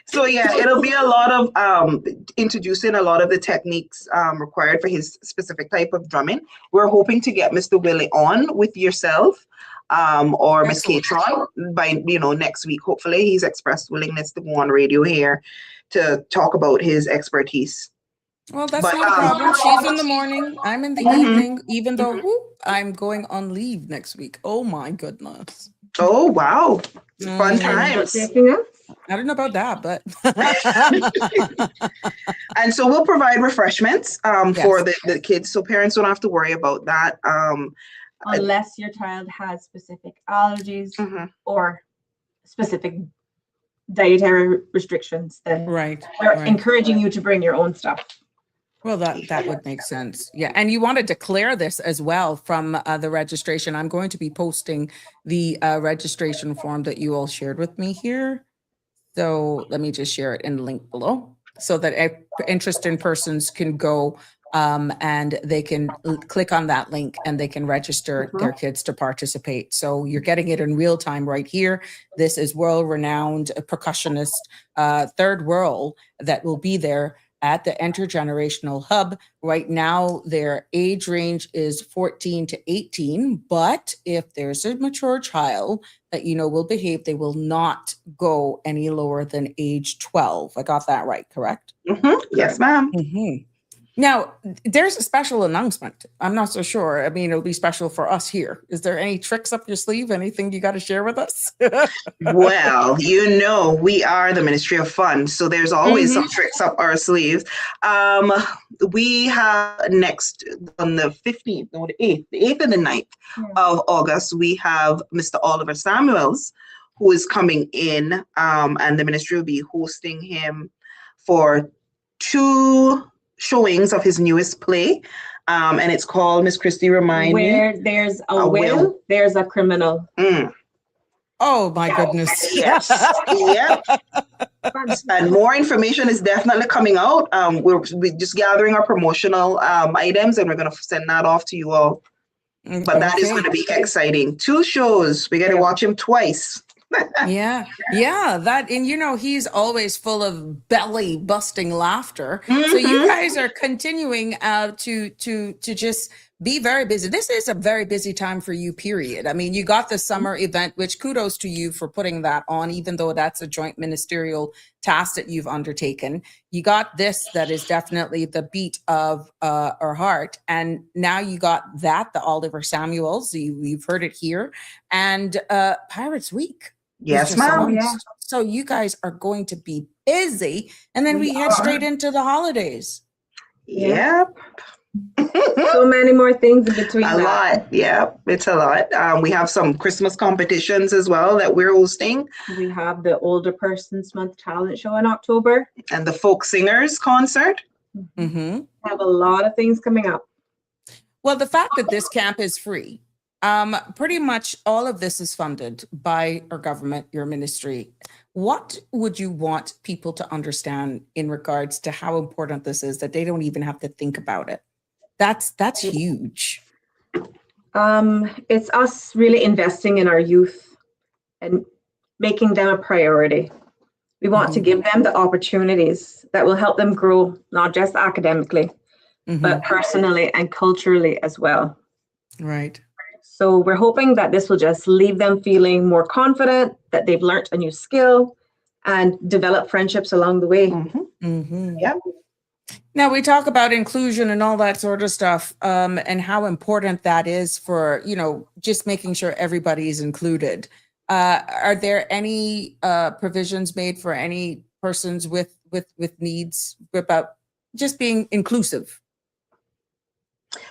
So yeah, it'll be a lot of introducing a lot of the techniques required for his specific type of drumming. We're hoping to get Mr. Willie on with yourself or Miss Catron by next week. Hopefully, he's expressed willingness to go on radio here to talk about his expertise. Well, that's not a problem. She's in the morning. I'm in the evening, even though I'm going on leave next week. Oh my goodness. Oh wow. Fun times. I don't know about that, but and so we'll provide refreshments for the kids, so parents don't have to worry about that. Unless your child has specific allergies or specific dietary restrictions, then we're encouraging you to bring your own stuff. Well, that would make sense. Yeah. And you want to declare this as well from the registration. I'm going to be posting the registration form that you all shared with me here. So let me just share it in the link below so that interested persons can go and they can click on that link and they can register their kids to participate. So you're getting it in real time right here. This is world-renowned percussionist, Third World, that will be there at the Intergenerational Hub. Right now, their age range is 14 to 18, but if there's a mature child that will behave, they will not go any lower than age 12. I got that right, correct? Yes, ma'am. Now, there's a special announcement. I'm not so sure. I mean, it'll be special for us here. Is there any tricks up your sleeve? Anything you got to share with us? Well, we are the Ministry of Fun, so there's always some tricks up our sleeves. We have next on the 15th, no, the 8th and the 9th of August, we have Mr. Oliver Samuels, who is coming in, and the ministry will be hosting him for 2 showings of his newest play, and it's called, Miss Kristy, remind me. Where there's a will, there's a criminal. Oh my goodness. Yes. Yeah. And more information is definitely coming out. We're just gathering our promotional items, and we're going to send that off to you all. But that is going to be exciting. 2 shows. We got to watch him twice. Yeah. That, and he's always full of belly busting laughter. So you guys are continuing to just be very busy. This is a very busy time for you, period. I mean, you got the summer event, which kudos to you for putting that on, even though that's a joint ministerial task that you've undertaken. You got this, that is definitely the beat of our heart. And now you got that, the Oliver Samuels, you've heard it here, and Pirates Week. Yes, ma'am. So you guys are going to be busy, and then we head straight into the holidays. Yep. So many more things in between. A lot. Yeah, it's a lot. We have some Christmas competitions as well that we're hosting. We have the Older Persons Month talent show in October. And the folk singers concert. Mm-hmm. We have a lot of things coming up. Well, the fact that this camp is free, pretty much all of this is funded by our government, your ministry. What would you want people to understand in regards to how important this is, that they don't even have to think about it? That's huge. It's us really investing in our youth and making them a priority. We want to give them the opportunities that will help them grow, not just academically, but personally and culturally as well. Right. So we're hoping that this will just leave them feeling more confident, that they've learned a new skill and develop friendships along the way. Yep. Now we talk about inclusion and all that sort of stuff, and how important that is for, just making sure everybody is included. Are there any provisions made for any persons with needs about just being inclusive?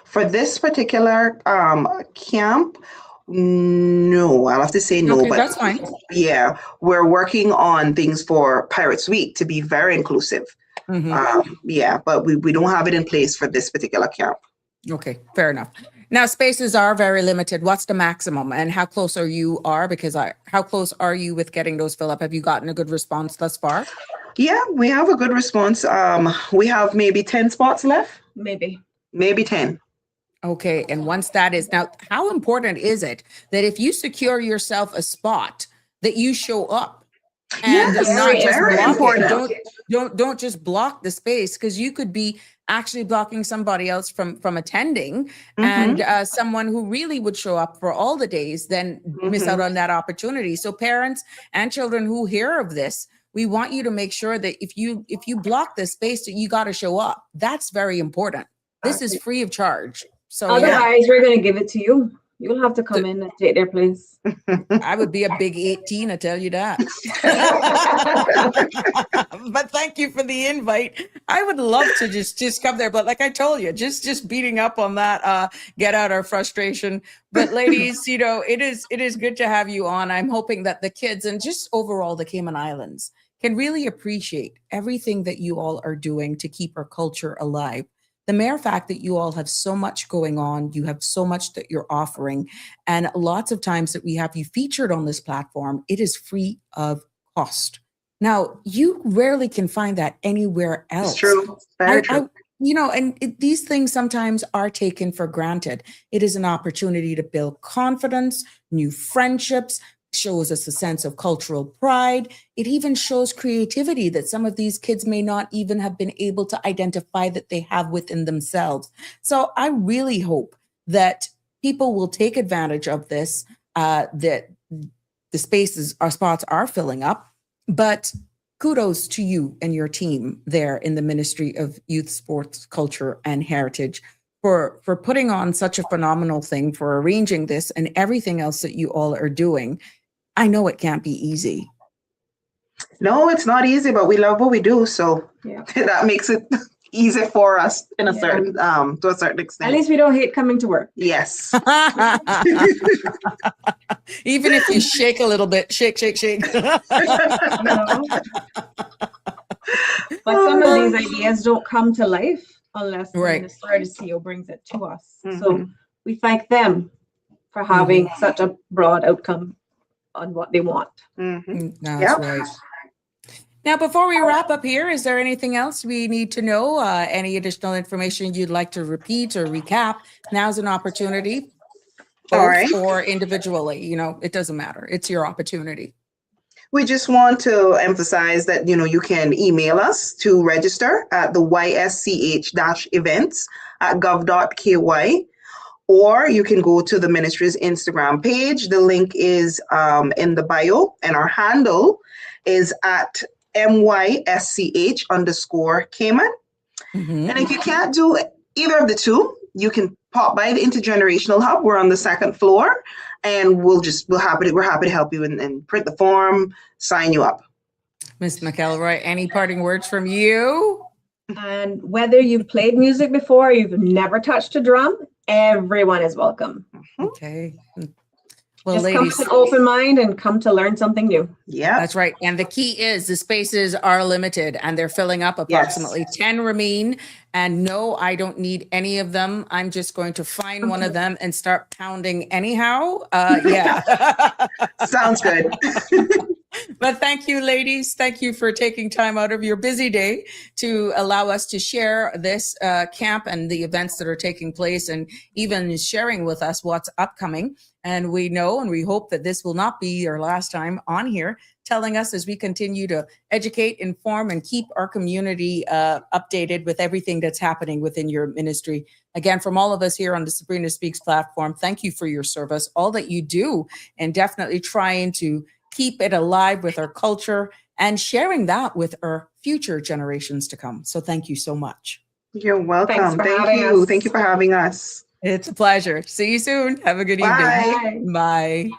For this particular camp, no, I'll have to say no. Okay, but that's fine. Yeah, we're working on things for Pirates Week to be very inclusive. Yeah, but we don't have it in place for this particular camp. Okay, fair enough. Now, spaces are very limited. What's the maximum, and how close are you? How close are you with getting those filled up? Have you gotten a good response thus far? Yeah, we have a good response. We have maybe 10 spots left. Maybe 10. Okay, and once that is, now, how important is it that if you secure yourself a spot, that you show up and Yes, not just very block important. it? Don't just block the space, because you could be actually blocking somebody else from attending, and someone who really would show up for all the days then miss out on that opportunity. So parents and children who hear of this, we want you to make sure that if you block this space, that you got to show up. That's very important. This is free of charge. So otherwise, we're going to give it to you. You'll have to come in and take their place. I would be a big 18, I tell you that. But thank you for the invite. I would love to just come there, but like I told you, just beating up on that, get out our frustration. But ladies, it is good to have you on. I'm hoping that the kids and just overall the Cayman Islands can really appreciate everything that you all are doing to keep our culture alive. The mere fact that you all have so much going on, you have so much that you're offering, and lots of times that we have you featured on this platform, it is free of cost. Now, you rarely can find that anywhere else. It's true. Very true. These things sometimes are taken for granted. It is an opportunity to build confidence, new friendships, shows us a sense of cultural pride. It even shows creativity that some of these kids may not even have been able to identify that they have within themselves. So I really hope that people will take advantage of this, that the our spots are filling up. But kudos to you and your team there in the Ministry of Youth, Sports, Culture, and Heritage for putting on such a phenomenal thing, for arranging this and everything else that you all are doing. I know it can't be easy. No, it's not easy, but we love what we do. So that makes it easy for us in a certain, to a certain extent. At least we don't hate coming to work. Yes. Even if you shake a little bit, shake. No. But some of these ideas don't come to life unless the minister or the CEO brings it to us. So we thank them for having such a broad outcome on what they want. That's right. Now, before we wrap up here, is there anything else we need to know? Any additional information you'd like to repeat or recap? Now's an opportunity. All right. Or individually, it doesn't matter. It's your opportunity. We just want to emphasize that, you can email us to register at the ysch-events@gov.ky. Or you can go to the ministry's Instagram page. The link is in the bio, and our handle is at MYSCH_Cayman. And if you can't do either of the two, you can pop by the Intergenerational Hub. We're on the second floor, and we're happy to help you and print the form, sign you up. Ms. McElroy, any parting words from you? And whether you've played music before or you've never touched a drum, everyone is welcome. Okay. Well, Just come ladies, with an open mind and come to learn something new. Yeah. that's right. And the key is the spaces are limited and they're filling up. Approximately 10 remain. And no, I don't need any of them. I'm just going to find one of them and start pounding anyhow. Yeah. Sounds good. But thank you, ladies. Thank you for taking time out of your busy day to allow us to share this camp and the events that are taking place, and even sharing with us what's upcoming. And we know and we hope that this will not be your last time on here, telling us as we continue to educate, inform, and keep our community updated with everything that's happening within your ministry. Again, from all of us here on the Sabrina Speaks platform, thank you for your service, all that you do, and definitely trying to keep it alive with our culture and sharing that with our future generations to come. So thank you so much. You're welcome. Thanks for Thank having you. us. Thank you for having us. It's a pleasure. See you soon. Have a good evening. Bye.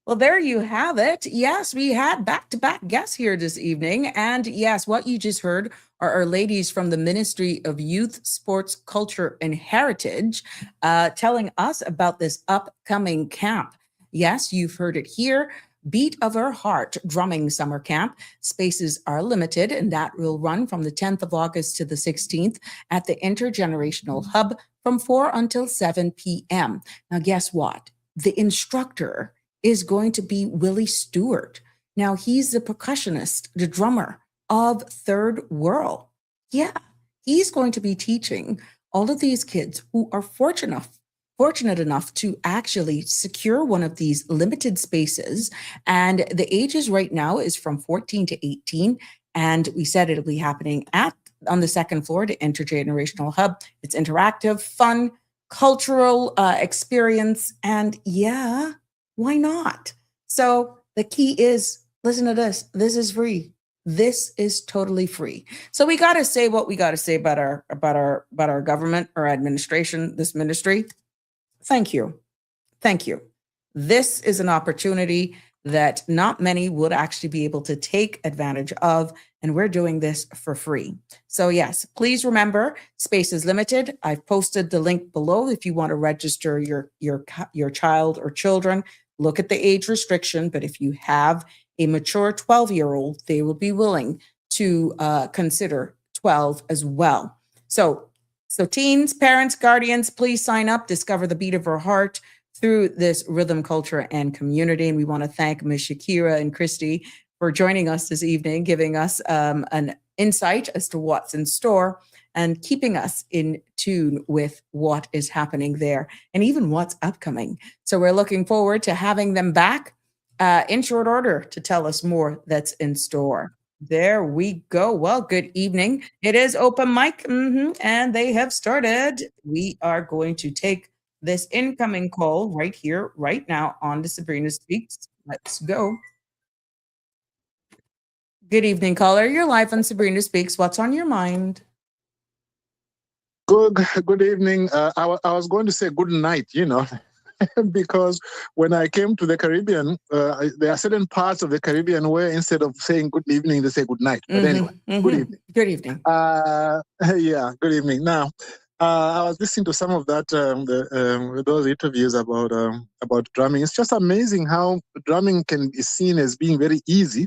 Well, there you have it. Yes, we had back-to-back guests here this evening. And yes, what you just heard are our ladies from the Ministry of Youth, Sports, Culture, and Heritage telling us about this upcoming camp. Yes, you've heard it here. Beat of Our Heart Drumming Summer Camp. Spaces are limited, and that will run from the 10th of August to the 16th at the Intergenerational Hub from 4 until 7 p.m. Now, guess what? The instructor is going to be Willie Stewart. Now, he's the percussionist, the drummer of Third World. Yeah, he's going to be teaching all of these kids who are fortunate enough to actually secure one of these limited spaces. And the ages right now is from 14 to 18. And we said it'll be happening on the second floor, the Intergenerational Hub. It's interactive, fun, cultural experience. And yeah, why not? So the key is, listen to this. This is free. This is totally free. So we got to say what we got to say about our government, our administration, this ministry. Thank you. Thank you. This is an opportunity that not many would actually be able to take advantage of, and we're doing this for free. So yes, please remember, space is limited. I've posted the link below if you want to register your child or children. Look at the age restriction, but if you have a mature 12-year-old, they will be willing to consider 12 as well. So teens, parents, guardians, please sign up, discover the beat of our heart through this rhythm, culture, and community. And we want to thank Ms. Shakira and Kristy for joining us this evening, giving us an insight as to what's in store and keeping us in tune with what is happening there and even what's upcoming. So we're looking forward to having them back in short order to tell us more that's in store. There we go. Well, good evening. It is open mic, and they have started. We are going to take this incoming call right here, right now on the Sabrina Speaks. Let's go. Good evening, caller. You're live on Sabrina Speaks. What's on your mind? Good evening. I was going to say good night, because when I came to the Caribbean, there are certain parts of the Caribbean where instead of saying good evening, they say good night. But anyway, good evening. Good evening. Yeah, good evening. Now, I was listening to some of that, those interviews about drumming. It's just amazing how drumming can be seen as being very easy.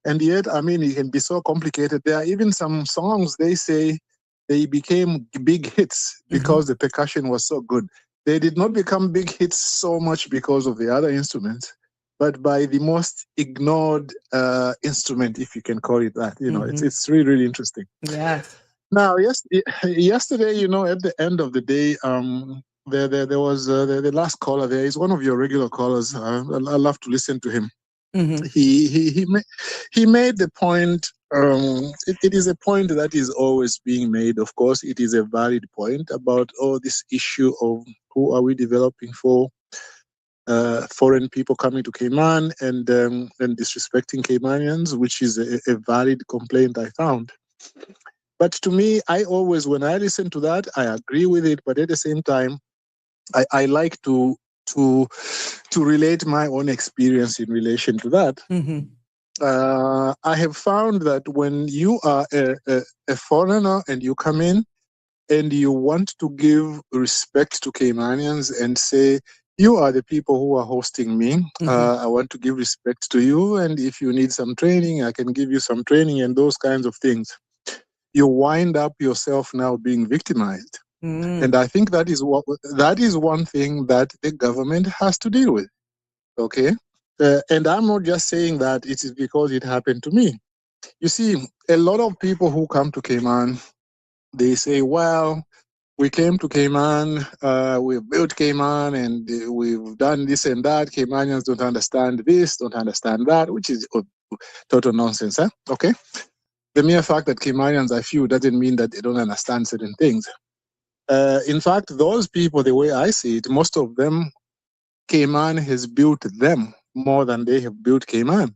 And yet, it can be so complicated. There are even some songs, they say, they became big hits because the percussion was so good. They did not become big hits so much because of the other instruments, but by the most ignored instrument, if you can call it that. It's really, really interesting. Yeah. Now, yesterday, at the end of the day, there was the last caller. There is one of your regular callers. I love to listen to him. He made the point. It is a point that is always being made. Of course, it is a valid point about this issue of who are we developing for, foreign people coming to Cayman and disrespecting Caymanians, which is a valid complaint I found. But to me, I always, when I listen to that, I agree with it. But at the same time, I like to relate my own experience in relation to that. I have found that when you are a foreigner and you come in and you want to give respect to Caymanians and say, you are the people who are hosting me. I want to give respect to you. And if you need some training, I can give you some training and those kinds of things. You wind up yourself now being victimized. And I think that is one thing that the government has to deal with. Okay? And I'm not just saying that it is because it happened to me. You see, a lot of people who come to Cayman, they say, well, we came to Cayman, we built Cayman, and we've done this and that. Caymanians don't understand this, don't understand that, which is total nonsense. Huh? Okay? The mere fact that Caymanians are few doesn't mean that they don't understand certain things. In fact, those people, the way I see it, most of them, Cayman has built them more than they have built Cayman.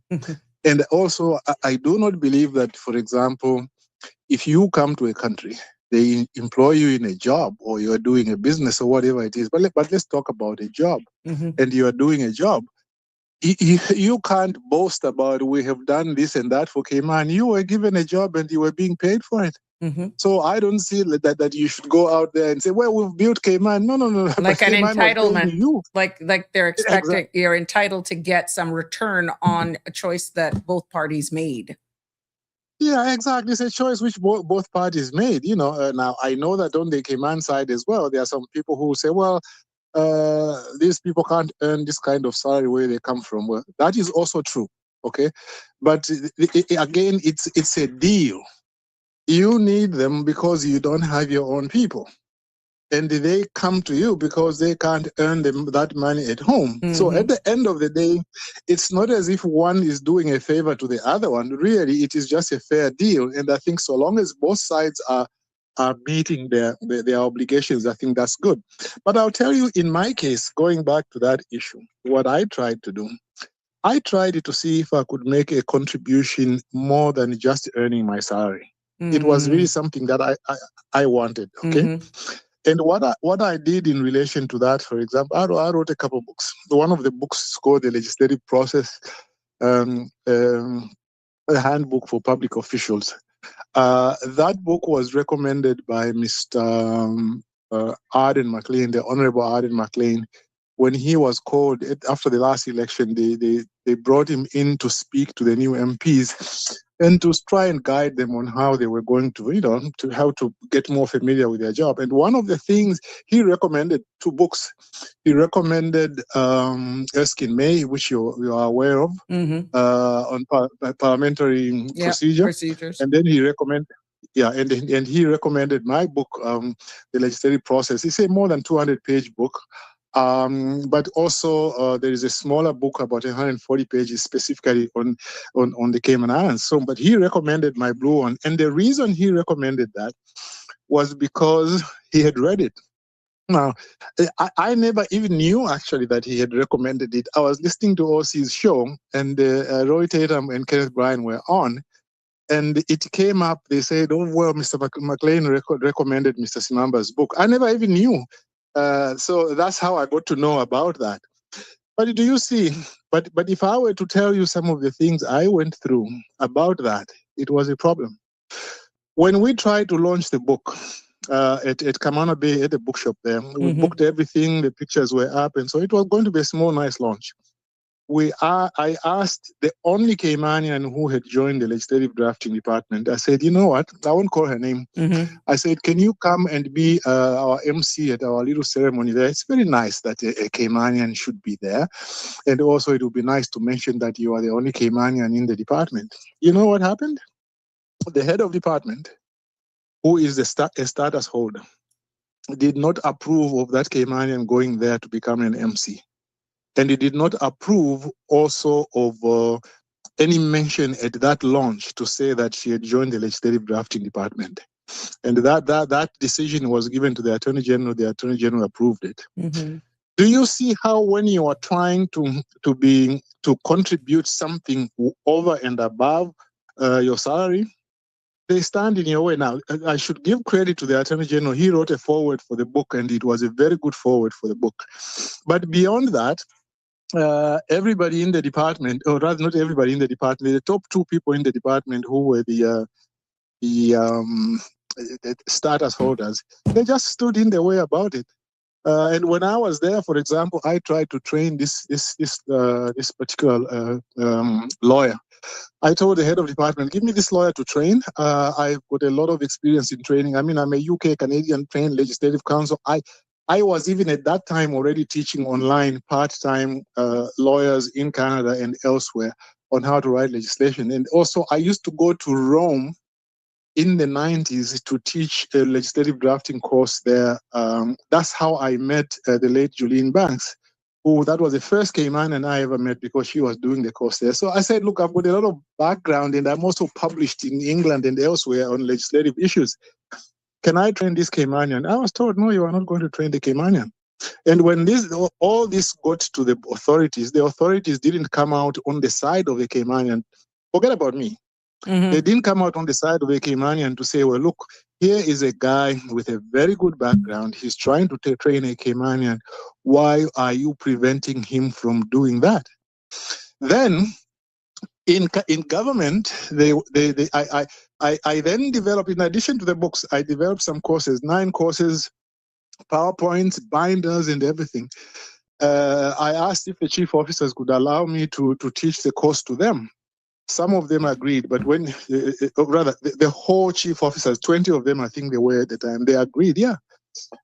And also, I do not believe that, for example, if you come to a country, they employ you in a job or you are doing a business or whatever it is. But let's talk about a job. And you are doing a job. You can't boast about we have done this and that for Cayman. You were given a job and you were being paid for it. So I don't see that you should go out there and say, well, we've built Cayman. No. Like an Cayman was paying entitlement. you. Like they're expecting you're entitled to get some return on a choice that both parties made. Yeah, exactly. It's a choice which both parties made. Now I know that on the Cayman side as well, there are some people who say, well, these people can't earn this kind of salary where they come from. Well, that is also true. Okay. But again, it's a deal. You need them because you don't have your own people. And they come to you because they can't earn that money at home. So at the end of the day, it's not as if one is doing a favor to the other one. Really, it is just a fair deal. And I think so long as both sides are meeting their obligations, I think that's good. But I'll tell you, in my case, going back to that issue, what I tried to do, I tried to see if I could make a contribution more than just earning my salary. It was really something that I wanted, okay? And what I did in relation to that, for example, I wrote a couple of books. One of the books is called The Legislative Process, a handbook for public officials. That book was recommended by Mr. Arden McLean, the Honorable Arden McLean. When he was called after the last election, they brought him in to speak to the new MPs and to try and guide them on how they were going to, to how to get more familiar with their job. And one of the things he recommended, 2 books. He recommended Erskine May, which you are aware of, on parliamentary procedures. And then he recommended, and he recommended my book, The Legislative Process. It's a more than 200-page book. But also there is a smaller book about 140 pages specifically on the Cayman Islands. So, but he recommended my blue one, and the reason he recommended that was because he had read it. Now, I never even knew actually that he had recommended it. I was listening to OC's show, and Roy Tatum and Kenneth Bryan were on, and it came up. They said, "Oh well, Mr. McLean recommended Mr. Simamba's book." I never even knew. So that's how I got to know about that. But do you see, but if I were to tell you some of the things I went through about that, it was a problem. When we tried to launch the book at Kamana Bay at the bookshop there, we booked everything, the pictures were up, and so it was going to be a small, nice launch. I asked the only Caymanian who had joined the legislative drafting department. I said, you know what? I won't call her name. I said, can you come and be our MC at our little ceremony there? It's very nice that a Caymanian should be there. And also it would be nice to mention that you are the only Caymanian in the department. You know what happened? The head of department, who is a status holder, did not approve of that Caymanian going there to become an MC. And he did not approve also of any mention at that launch to say that she had joined the legislative drafting department. And that decision was given to the Attorney General. The Attorney General approved it. Do you see how when you are trying to contribute something over and above your salary, they stand in your way? Now, I should give credit to the Attorney General. He wrote a foreword for the book, and it was a very good foreword for the book. But beyond that, everybody in the department, or rather not everybody in the department, the top 2 people in the department who were the status holders, they just stood in the way about it. And when I was there, for example, I tried to train this particular lawyer. I told the head of department, give me this lawyer to train. I've got a lot of experience in training. I mean, I'm a UK Canadian trained legislative counsel. I was even at that time already teaching online part-time lawyers in Canada and elsewhere on how to write legislation. And also I used to go to Rome in the 90s to teach a legislative drafting course there. That's how I met the late Julian Banks, who that was the first Caymanian I ever met because she was doing the course there. So I said, look, I've got a lot of background and I'm also published in England and elsewhere on legislative issues. Can I train this Caymanian? I was told, no, you are not going to train the Caymanian. And when all this got to the authorities didn't come out on the side of the Caymanian. Forget about me. Mm-hmm. They didn't come out on the side of a Caymanian to say, well, look, here is a guy with a very good background. He's trying to train a Caymanian. Why are you preventing him from doing that? Then, in government, I then developed, in addition to the books, I developed some courses, 9 courses, PowerPoints, binders, and everything. I asked if the chief officers could allow me to teach the course to them. Some of them agreed, but when, the whole chief officers, 20 of them, I think they were at the time, they agreed, yeah.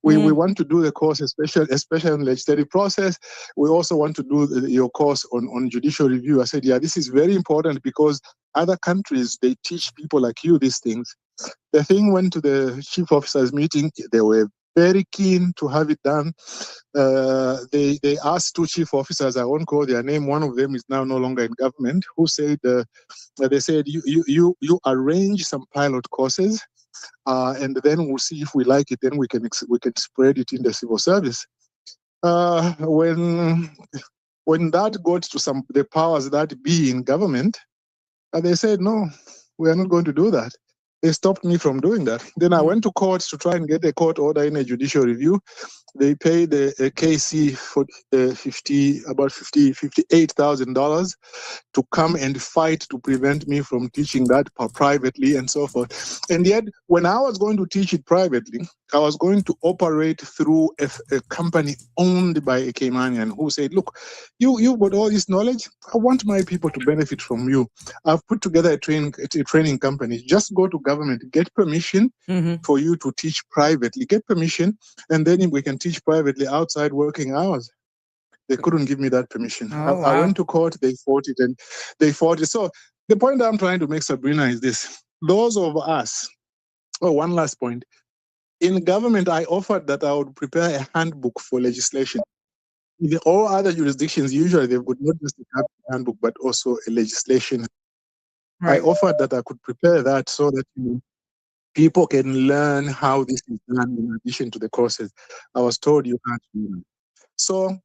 We want to do the course, especially on legislative process. We also want to do your course on judicial review. I said, yeah, this is very important because other countries, they teach people like you these things. The thing went to the chief officers meeting. They were very keen to have it done. They asked 2 chief officers, I won't call their name, one of them is now no longer in government, who said, they said, you arrange some pilot courses, and then we'll see if we like it, then we can spread it in the civil service. When that got to the powers that be in government, they said, no, we are not going to do that. They stopped me from doing that. Then I went to court to try and get a court order in a judicial review. They paid a KC for $58,000 to come and fight to prevent me from teaching that privately and so forth. And yet, when I was going to teach it privately, I was going to operate through a company owned by a Caymanian who said, look, you've got all this knowledge. I want my people to benefit from you. I've put together a training company. Just go to government, get permission for you to teach privately. Get permission, and then we can teach privately outside working hours. They couldn't give me that permission. Oh, wow. I went to court, they fought it. So the point I'm trying to make, Sabrina, is this. Those of us, one last point. In government, I offered that I would prepare a handbook for legislation. In all other jurisdictions, usually they've got not just a handbook, but also a legislation. Right. I offered that I could prepare that so that people can learn how this is done in addition to the courses. I was told you can't do that. So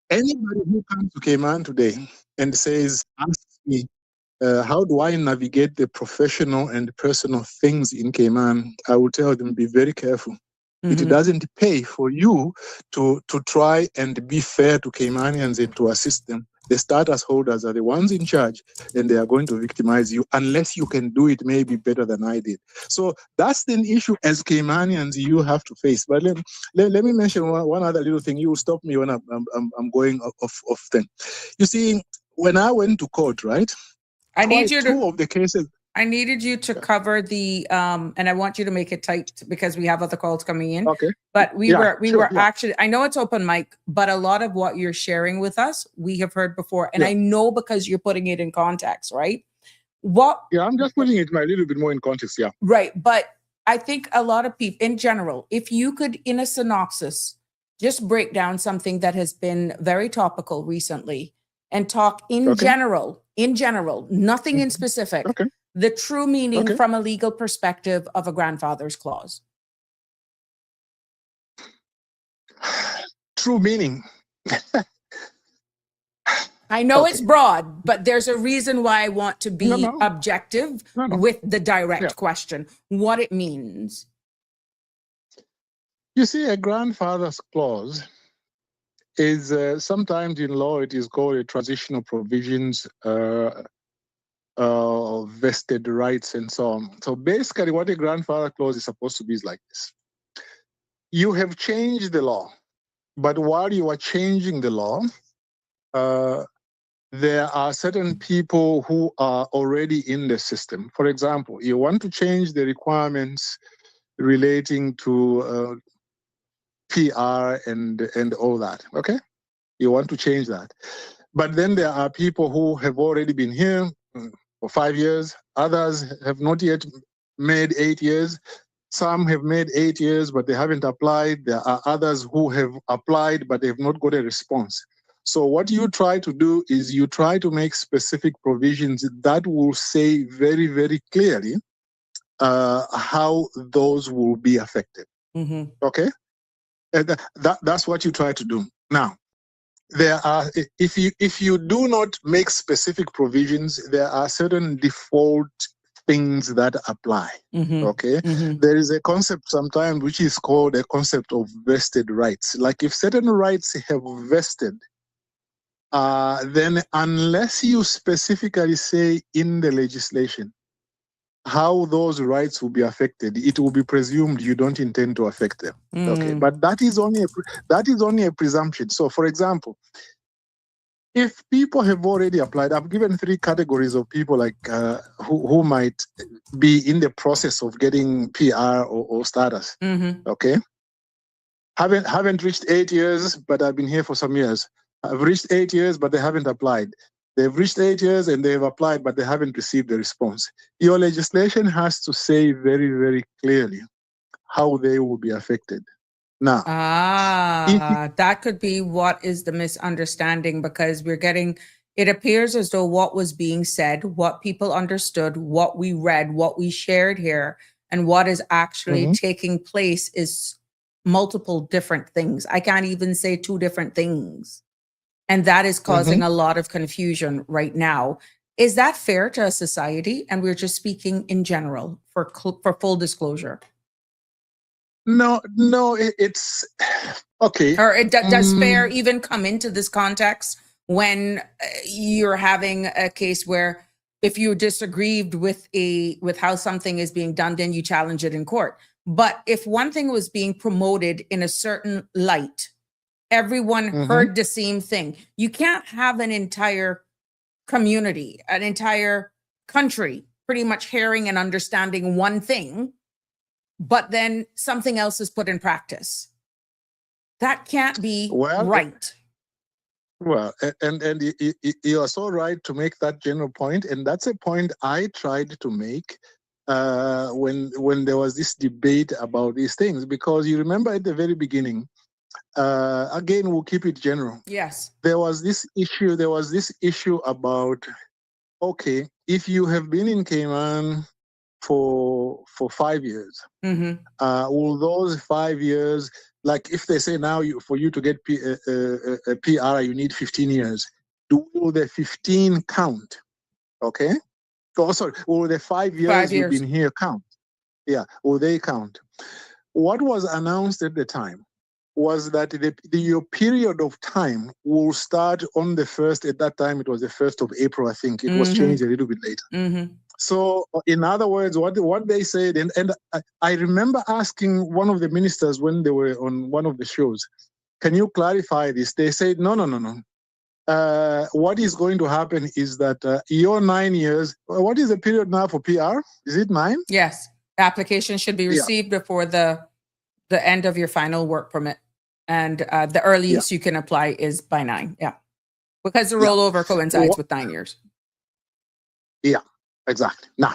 anybody who comes to Cayman today and asks me, how do I navigate the professional and personal things in Cayman? I will tell them, be very careful. It doesn't pay for you to try and be fair to Caymanians and to assist them. The status holders are the ones in charge, and they are going to victimize you unless you can do it maybe better than I did. So that's the issue as Caymanians you have to face. But let me mention one other little thing. You will stop me when I'm going off then. You see, when I went to court, right? I need you to. 2 of the cases. I needed you to cover the and I want you to make it tight because we have other calls coming in. Okay. But we were actually, I know it's open mic, but a lot of what you're sharing with us, we have heard before. And I know because you're putting it in context, right? I'm just putting it a little bit more in context, yeah. Right. But I think a lot of people in general, if you could, in a synopsis, just break down something that has been very topical recently and talk in general, nothing in specific. Okay. The true meaning from a legal perspective of a grandfather's clause. True meaning. I know it's broad, but there's a reason why I want to be objective with the direct question, what it means. You see, a grandfather's clause is sometimes in law it is called a transitional provisions, vested rights, and so on. So basically, what a grandfather clause is supposed to be is like this: you have changed the law, but while you are changing the law, there are certain people who are already in the system. For example, you want to change the requirements relating to PR and all that. Okay, you want to change that, but then there are people who have already been here for 5 years. Others have not yet made 8 years. Some have made 8 years, but they haven't applied. There are others who have applied, but they've not got a response. So what you try to do is you try to make specific provisions that will say very, very clearly how those will be affected. Mm-hmm. Okay? And that's what you try to do. Now, there are, if you do not make specific provisions, there are certain default things that apply. Mm-hmm. Okay, there is a concept sometimes which is called a concept of vested rights. Like if certain rights have vested, then unless you specifically say in the legislation how those rights will be affected, it will be presumed you don't intend to affect them. Okay, but that is only a presumption. So, for example, if people have already applied, I've given 3 categories of people like who might be in the process of getting PR or status. Okay, haven't reached 8 years, but I've been here for some years. I've reached 8 years, but they haven't applied. They've reached 8 years and they've applied, but they haven't received the response. Your legislation has to say very, very clearly how they will be affected. Now, that could be what is the misunderstanding, because it appears as though what was being said, what people understood, what we read, what we shared here, and what is actually taking place is multiple different things. I can't even say 2 different things. And that is causing a lot of confusion right now. Is that fair to a society? And we're just speaking in general for full disclosure. No, it's okay. Or does fair even come into this context when you're having a case where if you disagreed with how something is being done, then you challenge it in court. But if one thing was being promoted in a certain light, everyone heard the same thing. You can't have an entire community, an entire country pretty much hearing and understanding one thing, but then something else is put in practice. That can't be right. Well, and you are so right to make that general point, and that's a point I tried to make when there was this debate about these things, because you remember at the very beginning, again, we'll keep it general. Yes. There was this issue about, okay, if you have been in Cayman for 5 years, will those 5 years, like if they say now for you to get a PR, you need 15 years, will the 15 count? Okay? Oh, sorry, will the 5 years you've been here count? Yeah, will they count? What was announced at the time was that your period of time will start on the 1st. At that time, it was the 1st of April, I think. It was changed a little bit later. So, in other words, what they said, and I remember asking one of the ministers when they were on one of the shows, can you clarify this? They said, no. What is going to happen is that your 9 years, what is the period now for PR? Is it 9? Yes. Application should be received before the end of your final work permit. And the earliest you can apply is by 9. Yeah. Because the rollover coincides with 9 years. Yeah, exactly. Now,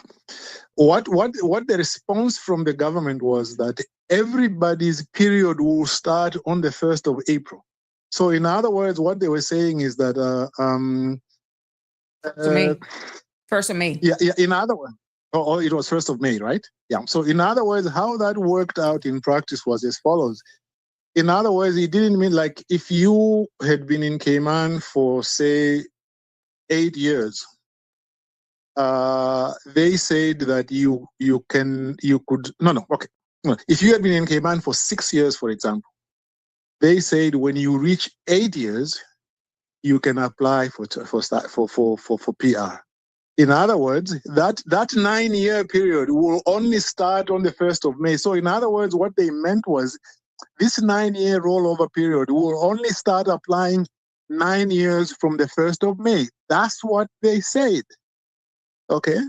what the response from the government was that everybody's period will start on the 1st of April. So in other words, what they were saying is that 1st of May. Yeah, in other words, it was 1st of May, right? Yeah. So in other words, how that worked out in practice was as follows. In other words, it didn't mean like if you had been in Cayman for say 8 years, they said that if you had been in Cayman for 6 years, for example, they said when you reach 8 years, you can apply for PR. In other words, that 9-year period will only start on the 1st of May. So in other words, what they meant was this 9-year rollover period will only start applying 9 years from the 1st of May. That's what they said. Okay.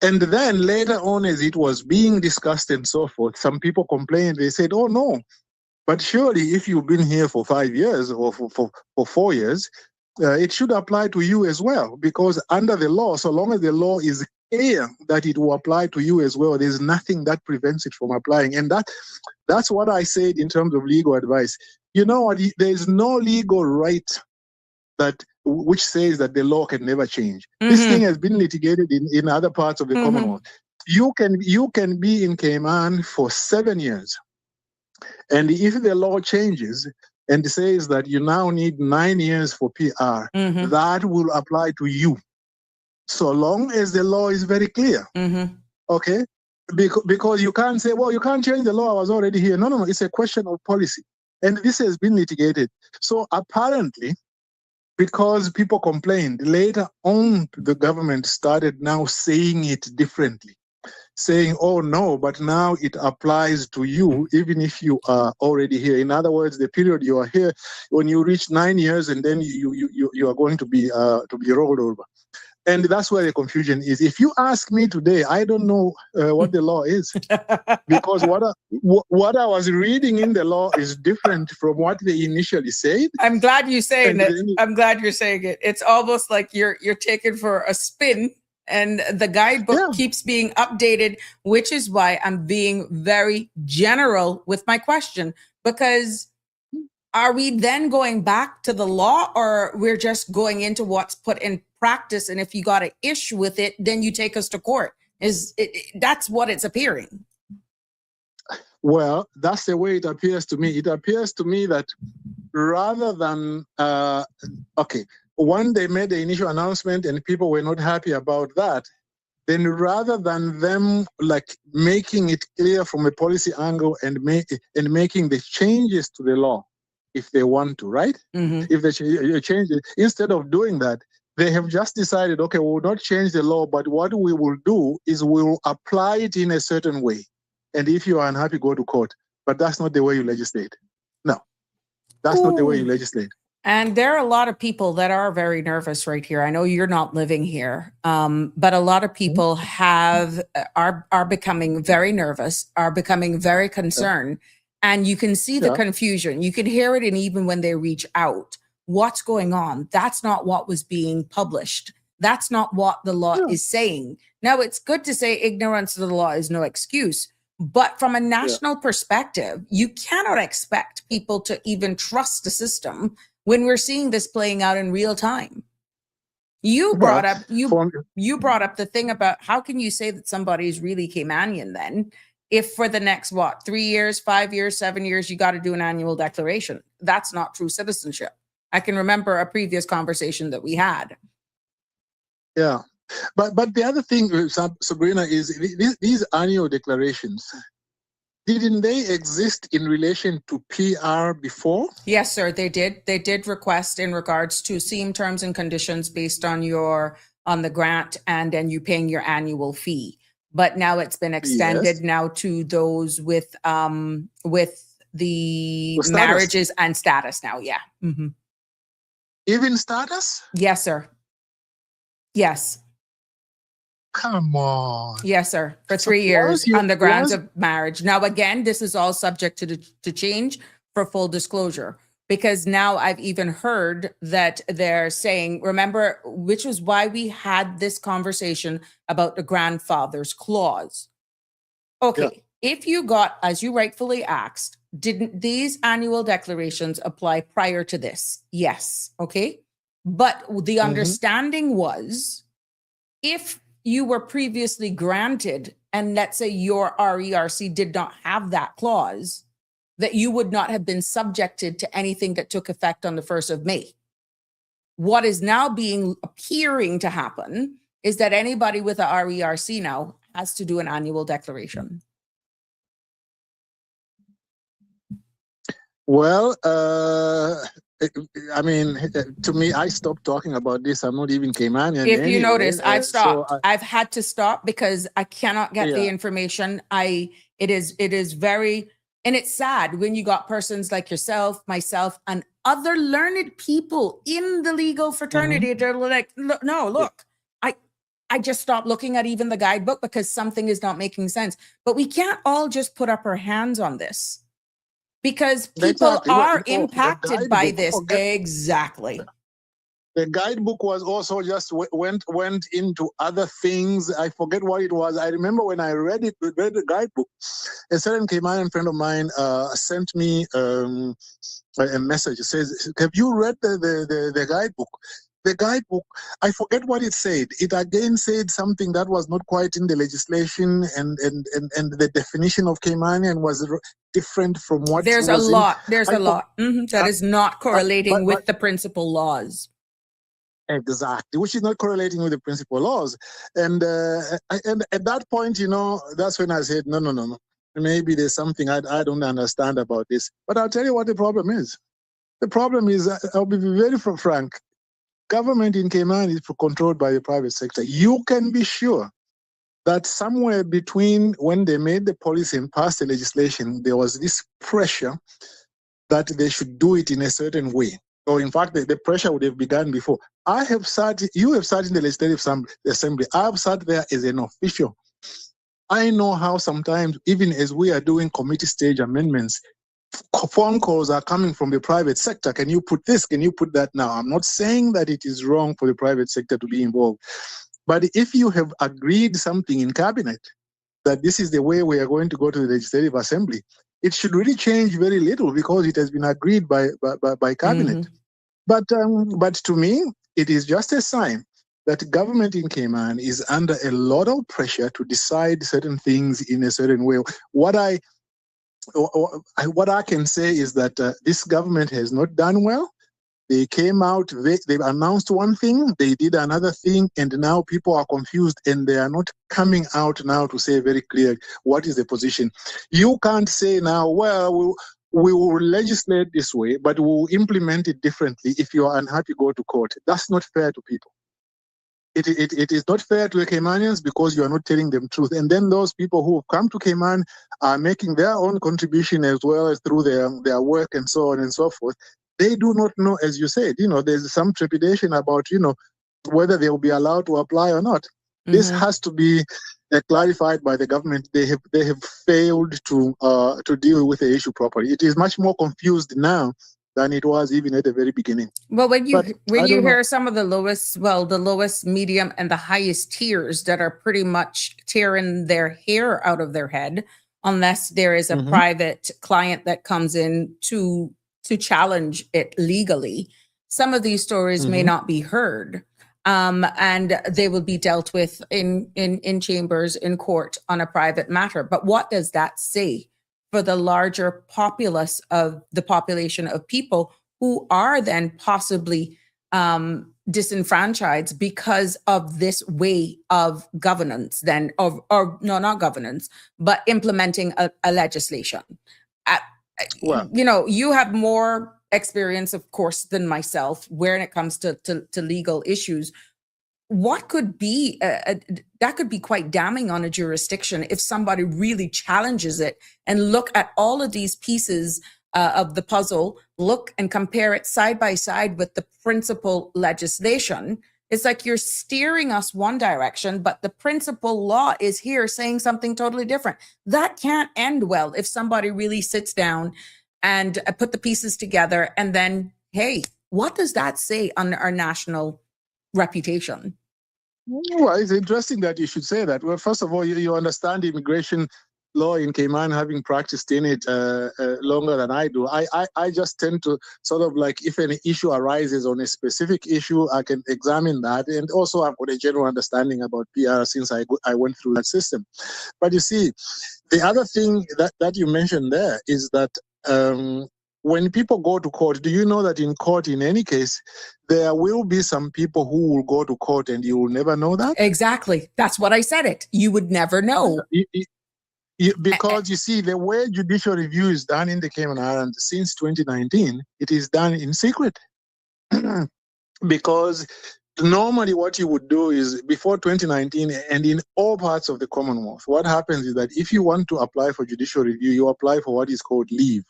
And then later on, as it was being discussed and so forth, some people complained. They said, oh, no, but surely if you've been here for 5 years or for 4 years, it should apply to you as well, because under the law, so long as the law is clear that it will apply to you as well, there's nothing that prevents it from applying. And that's what I said in terms of legal advice. You know what? There's no legal right which says that the law can never change. This thing has been litigated in other parts of the Commonwealth. You can be in Cayman for 7 years. And if the law changes and says that you now need 9 years for PR, that will apply to you, so long as the law is very clear. Okay? Because you can't say, well, you can't change the law, I was already here. No, it's a question of policy. And this has been litigated. So apparently, because people complained, later on the government started now saying it differently. Saying, oh no, but now it applies to you even if you are already here. In other words, the period you are here, when you reach 9 years, and then you are going to be rolled over. And that's where the confusion is. If you ask me today, I don't know what the law is, because what I was reading in the law is different from what they initially said. I'm glad you're saying it. I'm glad you're saying it. It's almost like you're taken for a spin. And the guidebook keeps being updated, which is why I'm being very general with my question. Because are we then going back to the law, or we're just going into what's put in practice? And if you got an issue with it, then you take us to court. That's what it's appearing. Well, that's the way it appears to me. It appears to me that rather than, when they made the initial announcement and people were not happy about that, then rather than them like making it clear from a policy angle and making the changes to the law, if they want to, right? If they change it, instead of doing that, they have just decided, okay, we will not change the law, but what we will do is we will apply it in a certain way. And if you are unhappy, go to court. But that's not the way you legislate. No, that's not the way you legislate. And there are a lot of people that are very nervous right here. I know you're not living here, but a lot of people are becoming very nervous, are becoming very concerned. And you can see the confusion. You can hear it, and even when they reach out, what's going on? That's not what was being published. That's not what the law is saying. Now, it's good to say ignorance of the law is no excuse. But from a national perspective, you cannot expect people to even trust the system when we're seeing this playing out in real time. You brought up the thing about how can you say that somebody is really Caymanian then, if for the next 3 years, 5 years, 7 years, you got to do an annual declaration. That's not true citizenship. I can remember a previous conversation that we had. Yeah. But the other thing, Sabrina, is these annual declarations, didn't they exist in relation to PR before? Yes, sir, they did. They did request in regards to same terms and conditions based on the grant, and then you paying your annual fee. But now it's been extended now to those with the marriages and status now. Yeah. Even status? Yes, sir. Yes. Come on. Yes, sir. For 3 years on the grounds of marriage. Now, again, this is all subject to change for full disclosure, because now I've even heard that they're saying, remember, which was why we had this conversation about the grandfather's clause. Okay. If you got, as you rightfully asked, didn't these annual declarations apply prior to this? Yes. Okay. But the understanding was, if you were previously granted, and let's say your RERC did not have that clause, that you would not have been subjected to anything that took effect on the 1st of May. What is now appearing to happen is that anybody with a RERC now has to do an annual declaration. Well, I mean, to me, I stopped talking about this. I'm not even Caymanian If you anyway. notice, I've So stopped. I've had to stop because I cannot get the Yeah. information. It is very, and it's sad when you got persons like yourself, myself, and other learned people in the legal fraternity. They're like, look, I just stopped looking at even the guidebook because something is not making sense. But we can't all just put up our hands on this because people Exactly. Well, are the impacted by guidebook, this. Exactly. the guidebook was also just went into other things. I forget what it was. I remember when I read the guidebook, a certain Caymanian friend of mine sent me a message. It says, "Have you read the guidebook?" The guidebook, I forget what it said. It again said something that was not quite in the legislation, and the definition of Caymanian was different from what There's was a lot. There's I a lot that is not correlating but with the principal laws. Exactly, which is not correlating with the principal laws. And at that point, that's when I said, no. Maybe there's something I don't understand about this. But I'll tell you what the problem is. The problem is, I'll be very frank, government in Cayman is controlled by the private sector. You can be sure that somewhere between when they made the policy and passed the legislation, there was this pressure that they should do it in a certain way. Or in fact, the pressure would have begun before. You have sat in the Legislative Assembly. I've sat there as an official. I know how sometimes, even as we are doing committee stage amendments, phone calls are coming from the private sector. Can you put this? Can you put that? Now, I'm not saying that it is wrong for the private sector to be involved. But if you have agreed something in cabinet, that this is the way we are going to go to the Legislative Assembly, it should really change very little because it has been agreed by cabinet. But to me, it is just a sign that government in Cayman is under a lot of pressure to decide certain things in a certain way. What I can say is that this government has not done well. They came out, they announced one thing, they did another thing, and now people are confused and they are not coming out now to say very clear what is the position. You can't say now, well, we will legislate this way, but we will implement it differently. If you are unhappy, go to court. That's not fair to people. It is not fair to the Caymanians because you are not telling them truth. And then those people who have come to Cayman are making their own contribution as well as through their work and so on and so forth. They do not know, as you said, there's some trepidation about, whether they will be allowed to apply or not. This has to be clarified by the government. They have failed to deal with the issue properly. It is much more confused now than it was even at the very beginning. Well, when you hear some of the lowest, medium, and the highest tiers that are pretty much tearing their hair out of their head, unless there is a private client that comes in to challenge it legally, some of these stories may not be heard. And they will be dealt with in chambers, in court on a private matter. But what does that say for the larger populace of the population of people who are then possibly disenfranchised because of this way of governance, not governance, but implementing a legislation? You have more experience, of course, than myself when it comes to legal issues. What could be that could be quite damning on a jurisdiction if somebody really challenges it and look at all of these pieces of the puzzle, look and compare it side by side with the principal legislation. It's like you're steering us one direction, but the principal law is here saying something totally different. That can't end well if somebody really sits down and put the pieces together and then, hey, what does that say on our national reputation? Well, it's interesting that you should say that. Well, first of all, you understand immigration law in Cayman, having practiced in it longer than I do. I just tend to sort of like, if an issue arises on a specific issue, I can examine that. And also I've got a general understanding about PR since I went through that system. But you see, the other thing that you mentioned there is that when people go to court, do you know that in court, in any case, there will be some people who will go to court and you will never know that? Exactly. That's what I said it. You would never know. Because you see, the way judicial review is done in the Cayman Islands since 2019, it is done in secret. Because normally what you would do is before 2019 and in all parts of the Commonwealth, what happens is that if you want to apply for judicial review, you apply for what is called leave.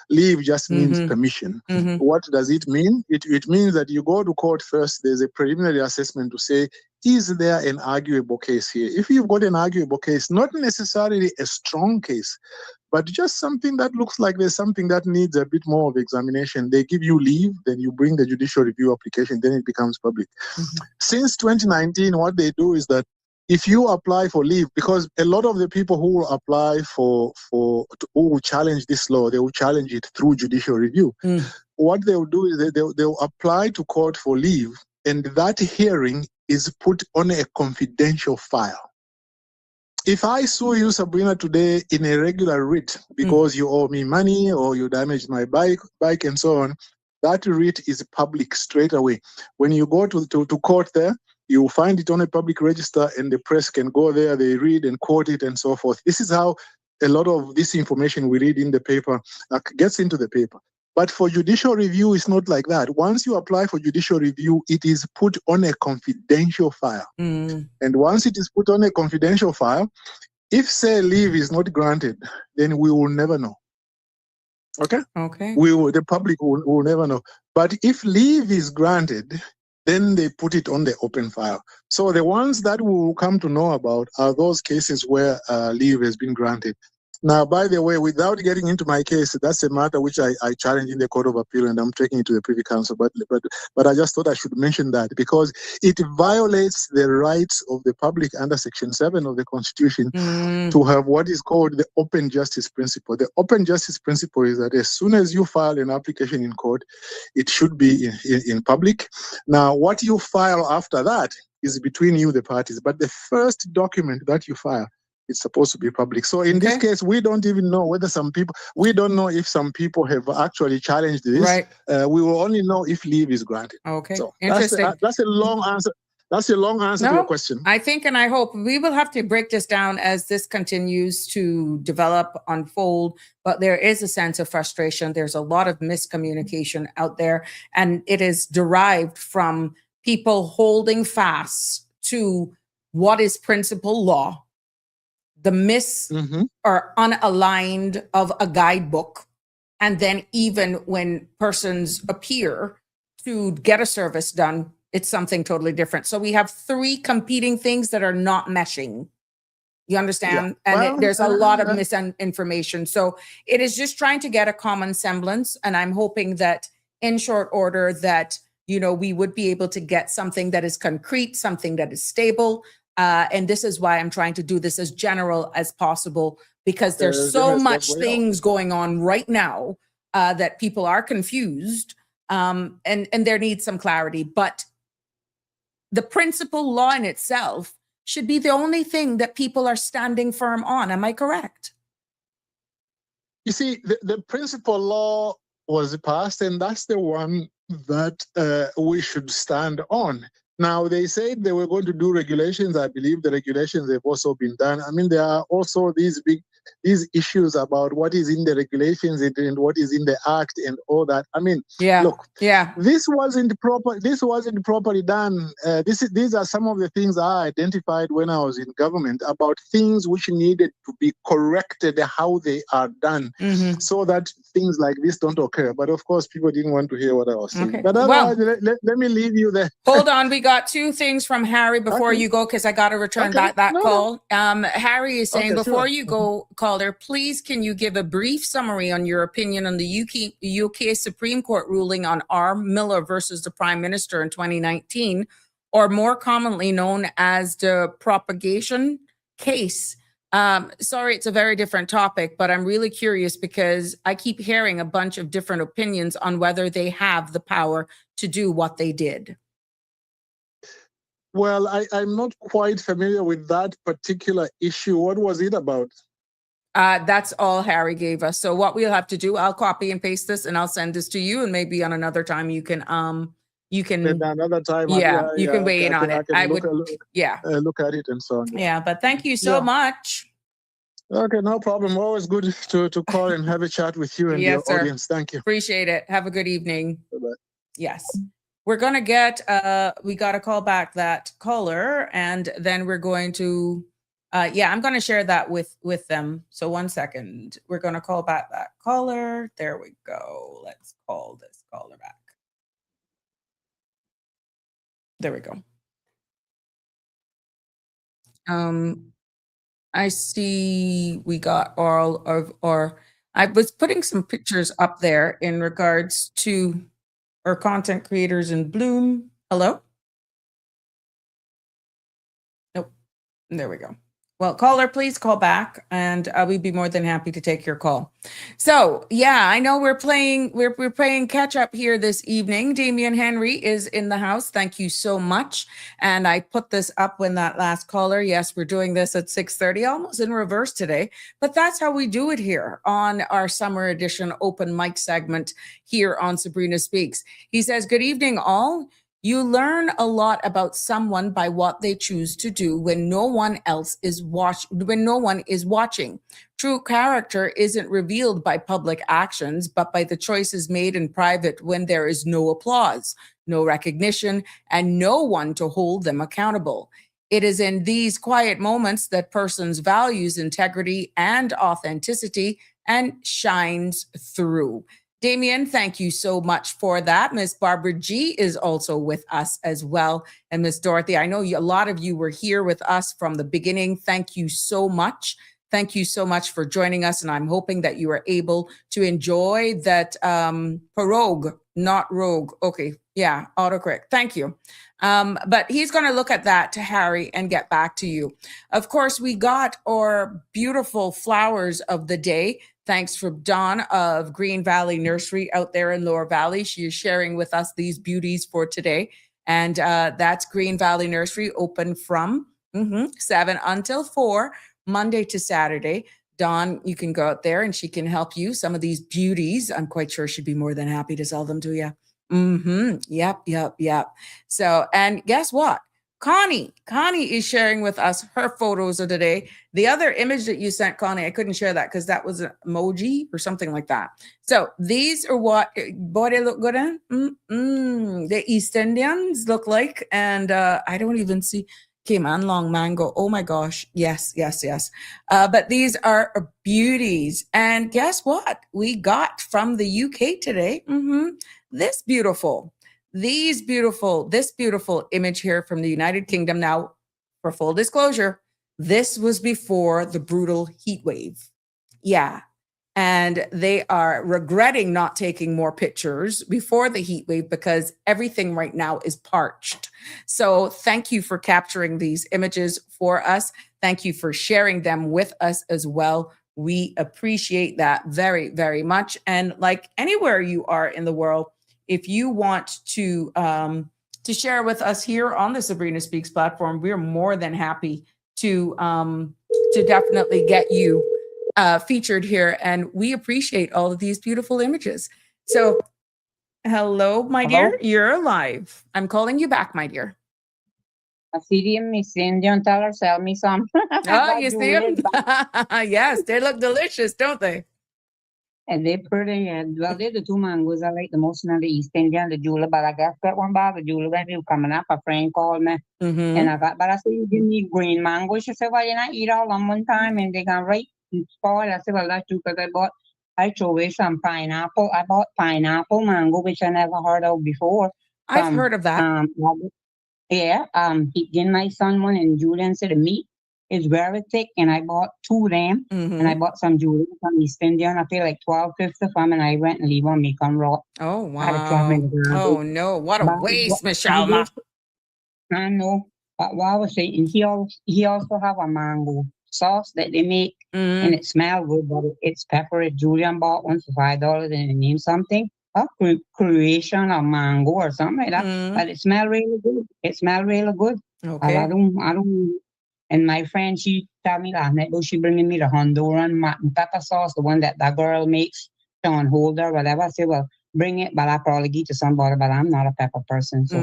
Leave just means permission. What does it mean? It means that you go to court first. There's a preliminary assessment to say, is there an arguable case here? If you've got an arguable case, not necessarily a strong case, but just something that looks like there's something that needs a bit more of examination, they give you leave, then you bring the judicial review application, then it becomes public. Since 2019, what they do is that if you apply for leave, because a lot of the people who will apply who will challenge this law, they will challenge it through judicial review. What they will do is they'll apply to court for leave, and that hearing is put on a confidential file. If I sue you, Sabrina, today in a regular writ because you owe me money or you damaged my bike and so on, that writ is public straight away. When you go to court there, you will find it on a public register and the press can go there, they read and quote it and so forth. This is how a lot of this information we read in the paper gets into the paper. But for judicial review, it's not like that. Once you apply for judicial review, it is put on a confidential file. And once it is put on a confidential file, if, say, leave is not granted, then we will never know. Okay? Okay. The public will never know. But if leave is granted, then they put it on the open file. So the ones that we will come to know about are those cases where leave has been granted. Now, by the way, without getting into my case, that's a matter which I challenge in the Court of Appeal, and I'm taking it to the Privy Council. But I just thought I should mention that because it violates the rights of the public under Section 7 of the Constitution to have what is called the open justice principle. The open justice principle is that as soon as you file an application in court, it should be in public. Now, what you file after that is between you, the parties. But the first document that you file, it's supposed to be public. So in this case, we don't even know whether we don't know if some people have actually challenged this. Right. We will only know if leave is granted. Okay. So Interesting. That's a long answer. That's a long answer to your question. I think, and I hope we will have to break this down as this continues to develop, unfold, but there is a sense of frustration. There's a lot of miscommunication out there, and it is derived from people holding fast to what is principal law. The or unaligned of a guidebook. And then even when persons appear to get a service done, it's something totally different. So we have three competing things that are not meshing. You understand? Yeah. And there's a lot of misinformation. So it is just trying to get a common semblance. And I'm hoping that in short order that, we would be able to get something that is concrete, something that is stable. And this is why I'm trying to do this as general as possible, because there's so much things going on right now that people are confused and there needs some clarity. But the principal law in itself should be the only thing that people are standing firm on. Am I correct? You see, the principal law was passed, and that's the one that we should stand on. Now, they said they were going to do regulations. I believe the regulations have also been done. I mean, there are also these issues about what is in the regulations and what is in the act and all that. I mean, look, this wasn't properly done. These are some of the things I identified when I was in government about things which needed to be corrected, how they are done, so that things like this don't occur. But of course, people didn't want to hear what I was saying. Okay. But otherwise, let me leave you there. Hold on. We got two things from Harry before you go, because I got to return back that call. Harry is saying, before you go, caller, please can you give a brief summary on your opinion on the UK Supreme Court ruling on R. Miller versus the Prime Minister in 2019, or more commonly known as the propagation case? Sorry, it's a very different topic, but I'm really curious because I keep hearing a bunch of different opinions on whether they have the power to do what they did. Well, I'm not quite familiar with that particular issue. What was it about? That's all Harry gave us. So what we'll have to do, I'll copy and paste this and I'll send this to you, and maybe on another time you can another time. You can weigh in on it. Look at it and so on. Yeah, but thank you so much. Okay, no problem. Always good to call and have a chat with you and Yes, your sir. audience. Thank you. Appreciate it. Have a good evening. Bye-bye. Yes. We're going to get, we got to call back that caller, and then we're going to, I'm going to share that with them. So 1 second. We're going to call back that caller. There we go. Let's call this caller back. There we go. I see we got all of our, I was putting some pictures up there in regards to our content creators in Bloom. Hello? Nope. There we go. Well, caller, please call back, and we'd be more than happy to take your call. So, yeah, I know we're playing catch up here this evening. Damian Henry is in the house. Thank you so much. And I put this up when that last caller. Yes, we're doing this at 6:30, almost in reverse today, but that's how we do it here on our summer edition open mic segment here on Sabrina Speaks. He says, "Good evening, all. You learn a lot about someone by what they choose to do when no one is watching. True character isn't revealed by public actions, but by the choices made in private when there is no applause, no recognition, and no one to hold them accountable. It is in these quiet moments that persons values integrity and authenticity and shines through." Damien, thank you so much for that. Miss Barbara G is also with us as well. And Miss Dorothy, I know a lot of you were here with us from the beginning. Thank you so much. Thank you so much for joining us. And I'm hoping that you were able to enjoy that pirogue, not rogue. Okay, yeah, autocorrect. Thank you. But he's going to look at that to Harry and get back to you. Of course, we got our beautiful flowers of the day. Thanks from Dawn of Green Valley Nursery out there in Lower Valley. She is sharing with us these beauties for today. And that's Green Valley Nursery, open from 7 until 4, Monday to Saturday. Dawn, you can go out there and she can help you. Some of these beauties, I'm quite sure she'd be more than happy to sell them to you. Yep. So, and guess what? Connie is sharing with us her photos of the day. The other image that you sent, Connie, I couldn't share that because that was an emoji or something like that. So these are what they look good in. The East Indians look like, and I don't even see Cayman long mango. Oh my gosh, yes. But these are beauties, and guess what? We got from the UK today. This beautiful image here from the United Kingdom. Now, for full disclosure, this was before the brutal heat wave. Yeah. And they are regretting not taking more pictures before the heat wave because everything right now is parched. So thank you for capturing these images for us. Thank you for sharing them with us as well. We appreciate that very, very much. And like anywhere you are in the world, if you want to share with us here on the Sabrina Speaks platform, we're more than happy to definitely get you featured here. And we appreciate all of these beautiful images. So, hello, my dear. You're live. I'm calling you back, my dear. I see them, Miss Indian, tell her, sell me some. Oh, you see them? Yes, they look delicious, don't they? And they're pretty. And well, they're the two mangoes I like the most in the East Indian, the Jula. But I got one bag of Jula when you coming up. A friend called me, and I got. But I said, you give me green mango. She said, well, you not eat all on one time, and they got right and spoil. I said, well, that's true because I threw away some pineapple. I bought pineapple mango, which I never heard of before. I've heard of that. He gave my son one, and Julian said the meat is very thick, and I bought 2 of them, and I bought some Julian from East Indian. I paid like $12.50 for them, and I went and leave on me come raw. Oh wow! Oh no! What a waste, Michelle. I know, but what I was saying, he also have a mango sauce that they make, and it smells good, but it's peppery. Julian bought one for $5, and it named something. Creation of mango or something like that, but it smelled really good. Okay. I don't. And my friend, she told me last night, she bringing me the Honduran mutton pepper sauce, the one that girl makes, Sean Holder, whatever. I said, well, bring it, but I'll probably give it to somebody, but I'm not a pepper person, so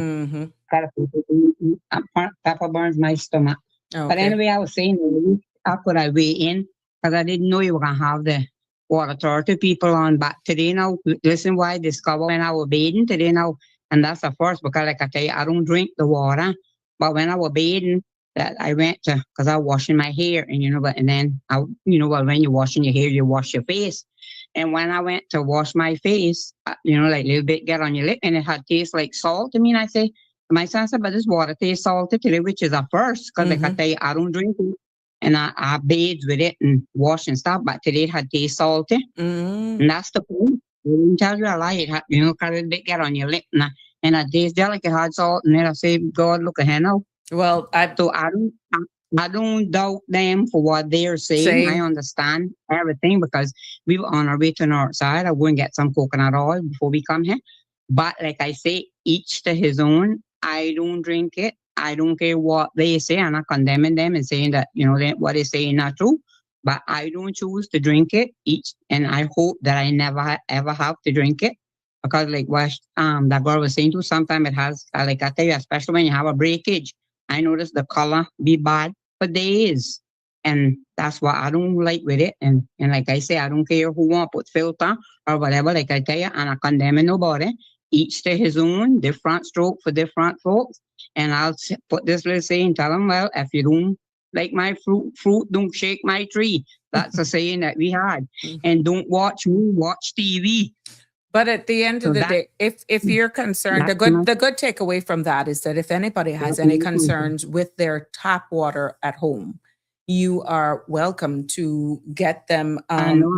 pepper burns my stomach. Okay. But anyway, I was saying, how could I weigh in? because I didn't know you were going to have the water authority people on. But today now, listen why I discovered when I was bathing today now, and that's the first, because like I tell you, I don't drink the water. But when I was bathing, that I went to, because I was washing my hair, and but and then well, when you're washing your hair, you wash your face. And when I went to wash my face, like a little bit get on your lip, and it had taste like salt. I mean, I say, my son said, but this water tastes salty today, which is a first, because like I tell you, I don't drink it. And I bathe with it and wash and stuff, but today it had taste salty. And that's the point. I didn't tell you a lie. It had, because it did get on your lip, and it tastes like it had salt. And then I say, God, look at her now. Well, I don't doubt them for what they're saying. I understand everything, because we were on our way to North Side. I go and get some coconut oil before we come here. But like I say, each to his own. I don't drink it. I don't care what they say. I'm not condemning them and saying that, what they say is not true. But I don't choose to drink it and I hope that I never ever have to drink it. Because like what that girl was saying too, sometimes it has, like I tell you, especially when you have a breakage, I notice the color be bad for days. And that's what I don't like with it. And like I say, I don't care who want to put filter or whatever, like I tell you, and I condemn nobody. Each to his own, different stroke for different folks. And I'll put this little saying, tell them, well, if you don't like my fruit, don't shake my tree. That's a saying that we had. And don't watch me, watch TV. But at the end of the day, if you're concerned, the good takeaway from that is that if anybody has any concerns with their tap water at home, you are welcome to get them,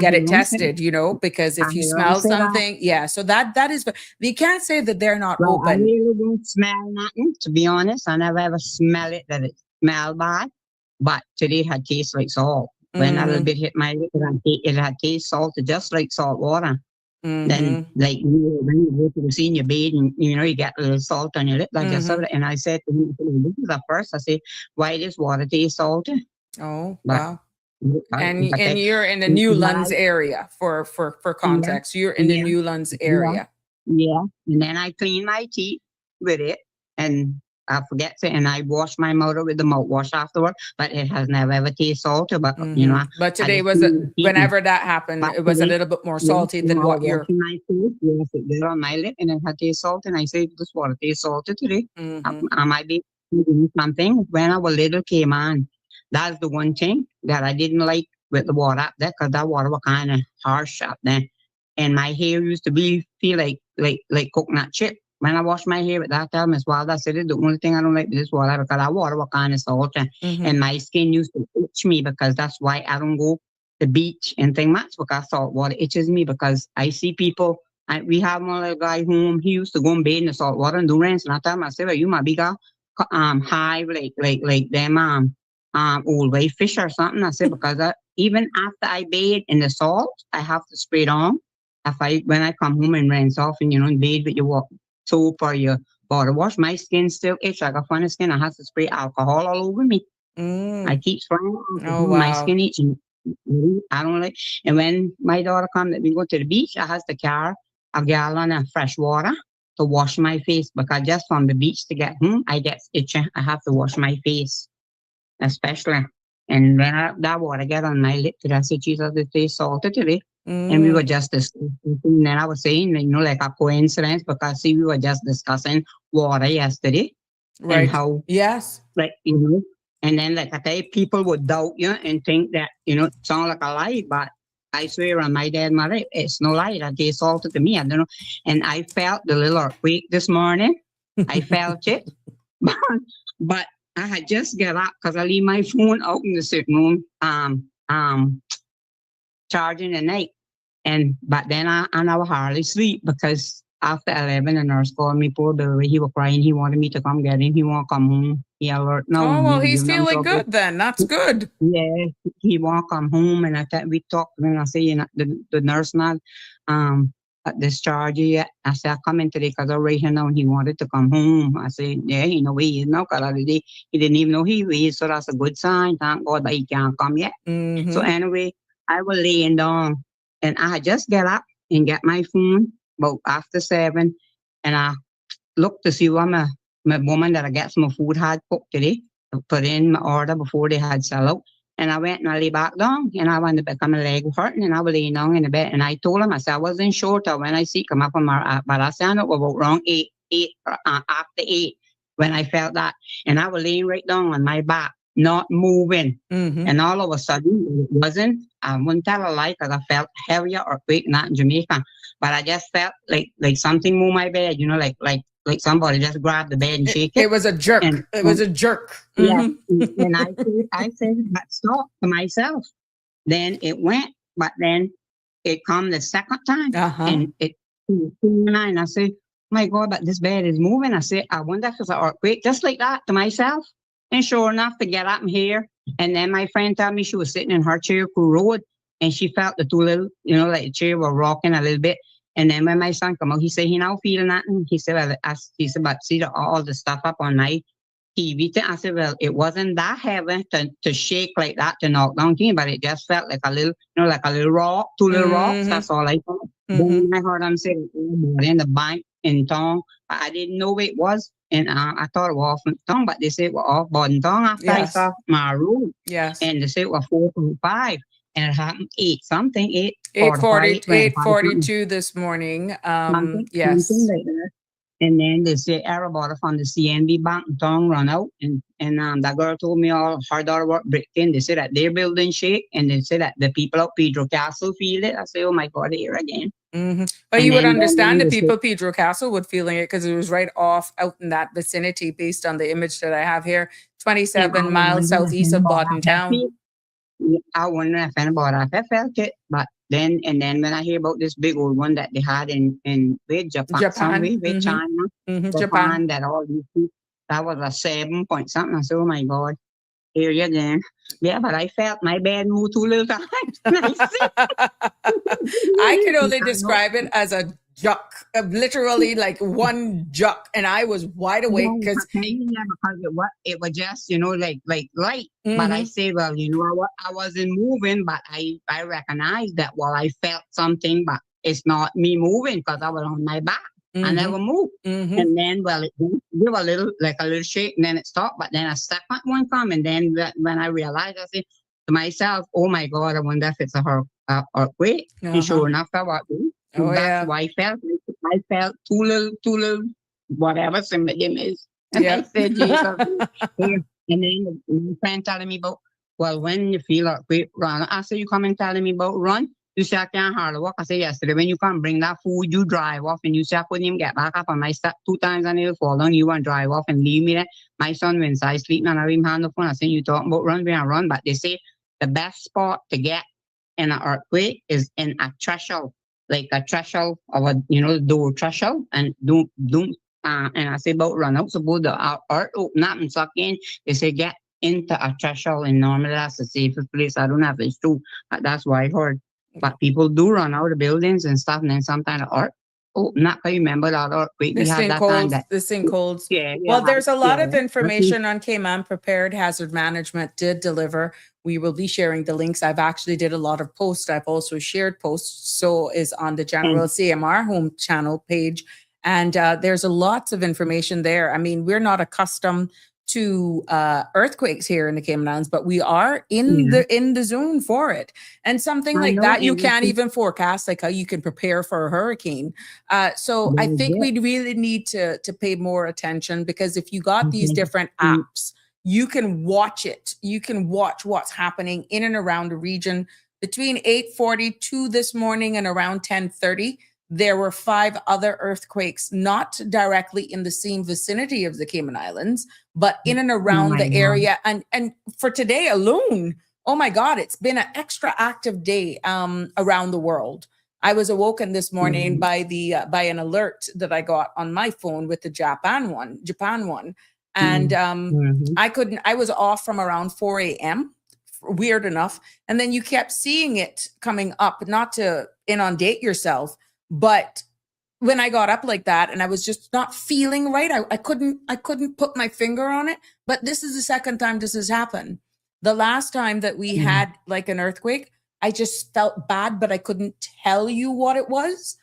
get it tested, because if you smell something, so that is, you can't say that they're not open. I really don't smell nothing, to be honest. I never ever smell it that it smelled bad, but today it had taste like salt. When a little bit hit my lip, it had taste salted, just like salt water. Then, like, when you go to the senior bed and, you get a little salt on your lip, like I said, and I said to him, this is the first, I said, why does water taste salty? Oh, wow. And you're in the Newlands area for context. You're in the Newlands area. Yeah. And then I clean my teeth with it, and I forget to, and I wash my mouth with the mouthwash afterward, but it has never ever tasted salty. But but today whenever that happened, it was a little bit more salty than what you're. My teeth, yes, it did on my lip, and it had taste salty. And I said, this water tastes salty today. I might be doing something. When I was little, Cayman. That's the one thing that I didn't like with the water up there, because that water was kind of harsh up there. And my hair used to feel like coconut chip. When I wash my hair with that time as well, that's it. The only thing I don't like with this water, because that water was kind of salty. And my skin used to itch me, because that's why I don't go to the beach and things much, because salt water itches me. Because I see people, we have one little guy home, he used to go and bathe in the salt water and do rinse. And I tell him, I said, well, you might be high like them old way fish or something. I said, because even after I bathe in the salt, I have to spray it on. When I come home and rinse off and bathe with your soap or your body wash, my skin still itch like a funny skin. I have to spray alcohol all over me. I keep spraying my skin itching. I don't like. And when my daughter comes, let me go to the beach, I have to carry a gallon of fresh water to wash my face, because just from the beach to get home, I get itchy. I have to wash my face. Especially, and when that water get on my lip, I said, Jesus, it tastes salty today. And we were just discussing, and then I was saying, like a coincidence, because we were just discussing water yesterday. Right. And how, yes. Like, and then like I tell you, people would doubt you and think that, it sounds like a lie, but I swear on my dead mother, it's no lie. That tastes salty to me. I don't know. And I felt the little earthquake this morning. I felt it. But I had just got up, because I leave my phone out in the sitting room, charging at night. But then I was hardly sleep, because after 11, the nurse called me, poor baby. He was crying. He wanted me to come get him. He won't come home. He alert now. Oh, well, he's feeling good then. That's good. Yeah, he won't come home. And we talked to him, and I said, the nurse not discharge you yet. I said, I come in today because I right here now, and he wanted to come home. I said, yeah, he know where he is now, because he didn't even know he is, so that's a good sign. Thank God, but he can't come yet. So anyway, I was laying down, and I had just get up and get my phone about after 7, and I looked to see what my woman that I get some food had cooked today. I put in my order before they had sell out, And I went and I lay back down, and I went to become my leg hurting, and I was laying down in the bed, and I told him, I said, I wasn't sure till when I see come up on my, but I said, I know about wrong after 8, when I felt that. And I was laying right down on my back, not moving. And all of a sudden, it wasn't, I wouldn't tell a lie, because I felt heavier earthquake, not in Jamaica. But I just felt like something moved my bed, you know, like somebody just grabbed the bed and shake it. It was a jerk. It was a jerk. Yeah. And I said, but stop to myself. Then it went, but then it come the second time. And it, and I said, my God, but this bed is moving. I said, I wonder if it's an earthquake, just like that to myself. And sure enough, to get up in here. And then my friend told me she was sitting in her chair, Crew Road, and she felt the two little, you know, like the chair were rocking a little bit. And then when my son come out, he said, he now feeling nothing. He said, well, he said, but see all the stuff up on my TV. I said, well, it wasn't that heavy to shake like that, to knock down things, but it just felt like a little, you know, like a little rock, 2 little rocks. That's all I thought. Then I heard them say, in the bank in town. I didn't know what it was. And I thought it was off in town, but they said it was off Borden town after I saw my room. Yes. And they said it was 4.5. And it happened 8:42 this morning. Yes. Like that. And then they say everybody from the CNB Bank in town run out, and that girl told me all her daughter work bricked in. They said that their building shake, and they said that the people of Pedro Castle feel it. I say, oh my God, here again. But you would understand the people of Pedro Castle would feeling it, because it was right off out in that vicinity, based on the image that I have here, 27 miles southeast of Borden town. I wonder if anybody felt it, but then when I hear about this big old one that they had in Japan, with China, Japan, that all these people, that was a 7 point something. I said, oh my God, here you again. Yeah, but I felt my bed move 2 little times. I can only describe it as a juck, literally like one juck, and I was wide awake because it was just, you know, like light. But I say, well, you know what, I wasn't moving, but I recognized that, well, I felt something, but it's not me moving, because I was on my back. I never moved. And then, well, it gave a little shake, and then it stopped. But then a second one come, and then when I realized, I said to myself, oh my God, I wonder if it's a earthquake. And sure enough, I was. That's why I felt 2 little whatever somebody is. And I said, Jesus. And then my friend telling me about, well, when you feel earthquake, run. I said, you come and telling me about run. You say, I can't hardly walk. I said, yesterday, when you come bring that food, you drive off, and you say, I couldn't even get back up on my step 2 times, and it'll fall down. You want to drive off and leave me there. My son went inside sleeping, and I didn't hand the phone. I said, you talking about run, but they say the best spot to get in an earthquake is in a threshold, like a threshold of a, you know, the door threshold, and don't, and I say about run out, suppose the earth open up and suck in. They say get into a threshold, and normally that's the safest place. I don't know if it's true, but that's what I heard. But people do run out of buildings and stuff, and then sometimes the earth. Oh, not I remember that earthquake. The sinkholes. Yeah. Well, there's a lot of information on Cayman Prepared Hazard Management did deliver. We will be sharing the links. I've actually did a lot of posts. I've also shared posts. So is on the general CMR home channel page. And there's a lots of information there. I mean, we're not accustomed to earthquakes here in the Cayman Islands, but we are in the zone for it. And something like that you can't even forecast, like how you can prepare for a hurricane. So I think we really need to pay more attention, because if you got these different apps, you can watch it. You can watch what's happening in and around the region. Between 8:42 this morning and around 10:30, there were 5 other earthquakes, not directly in the same vicinity of the Cayman Islands, but in and around the area. And for today alone, oh my God, it's been an extra active day around the world. I was awoken this morning by an alert that I got on my phone with the Japan one. And I was off from around 4 a.m. Weird enough. And then you kept seeing it coming up, not to inundate yourself, but when I got up like that and I was just not feeling right, I couldn't put my finger on it. But this is the second time this has happened. The last time that we had like an earthquake, I just felt bad, but I couldn't tell you what it was.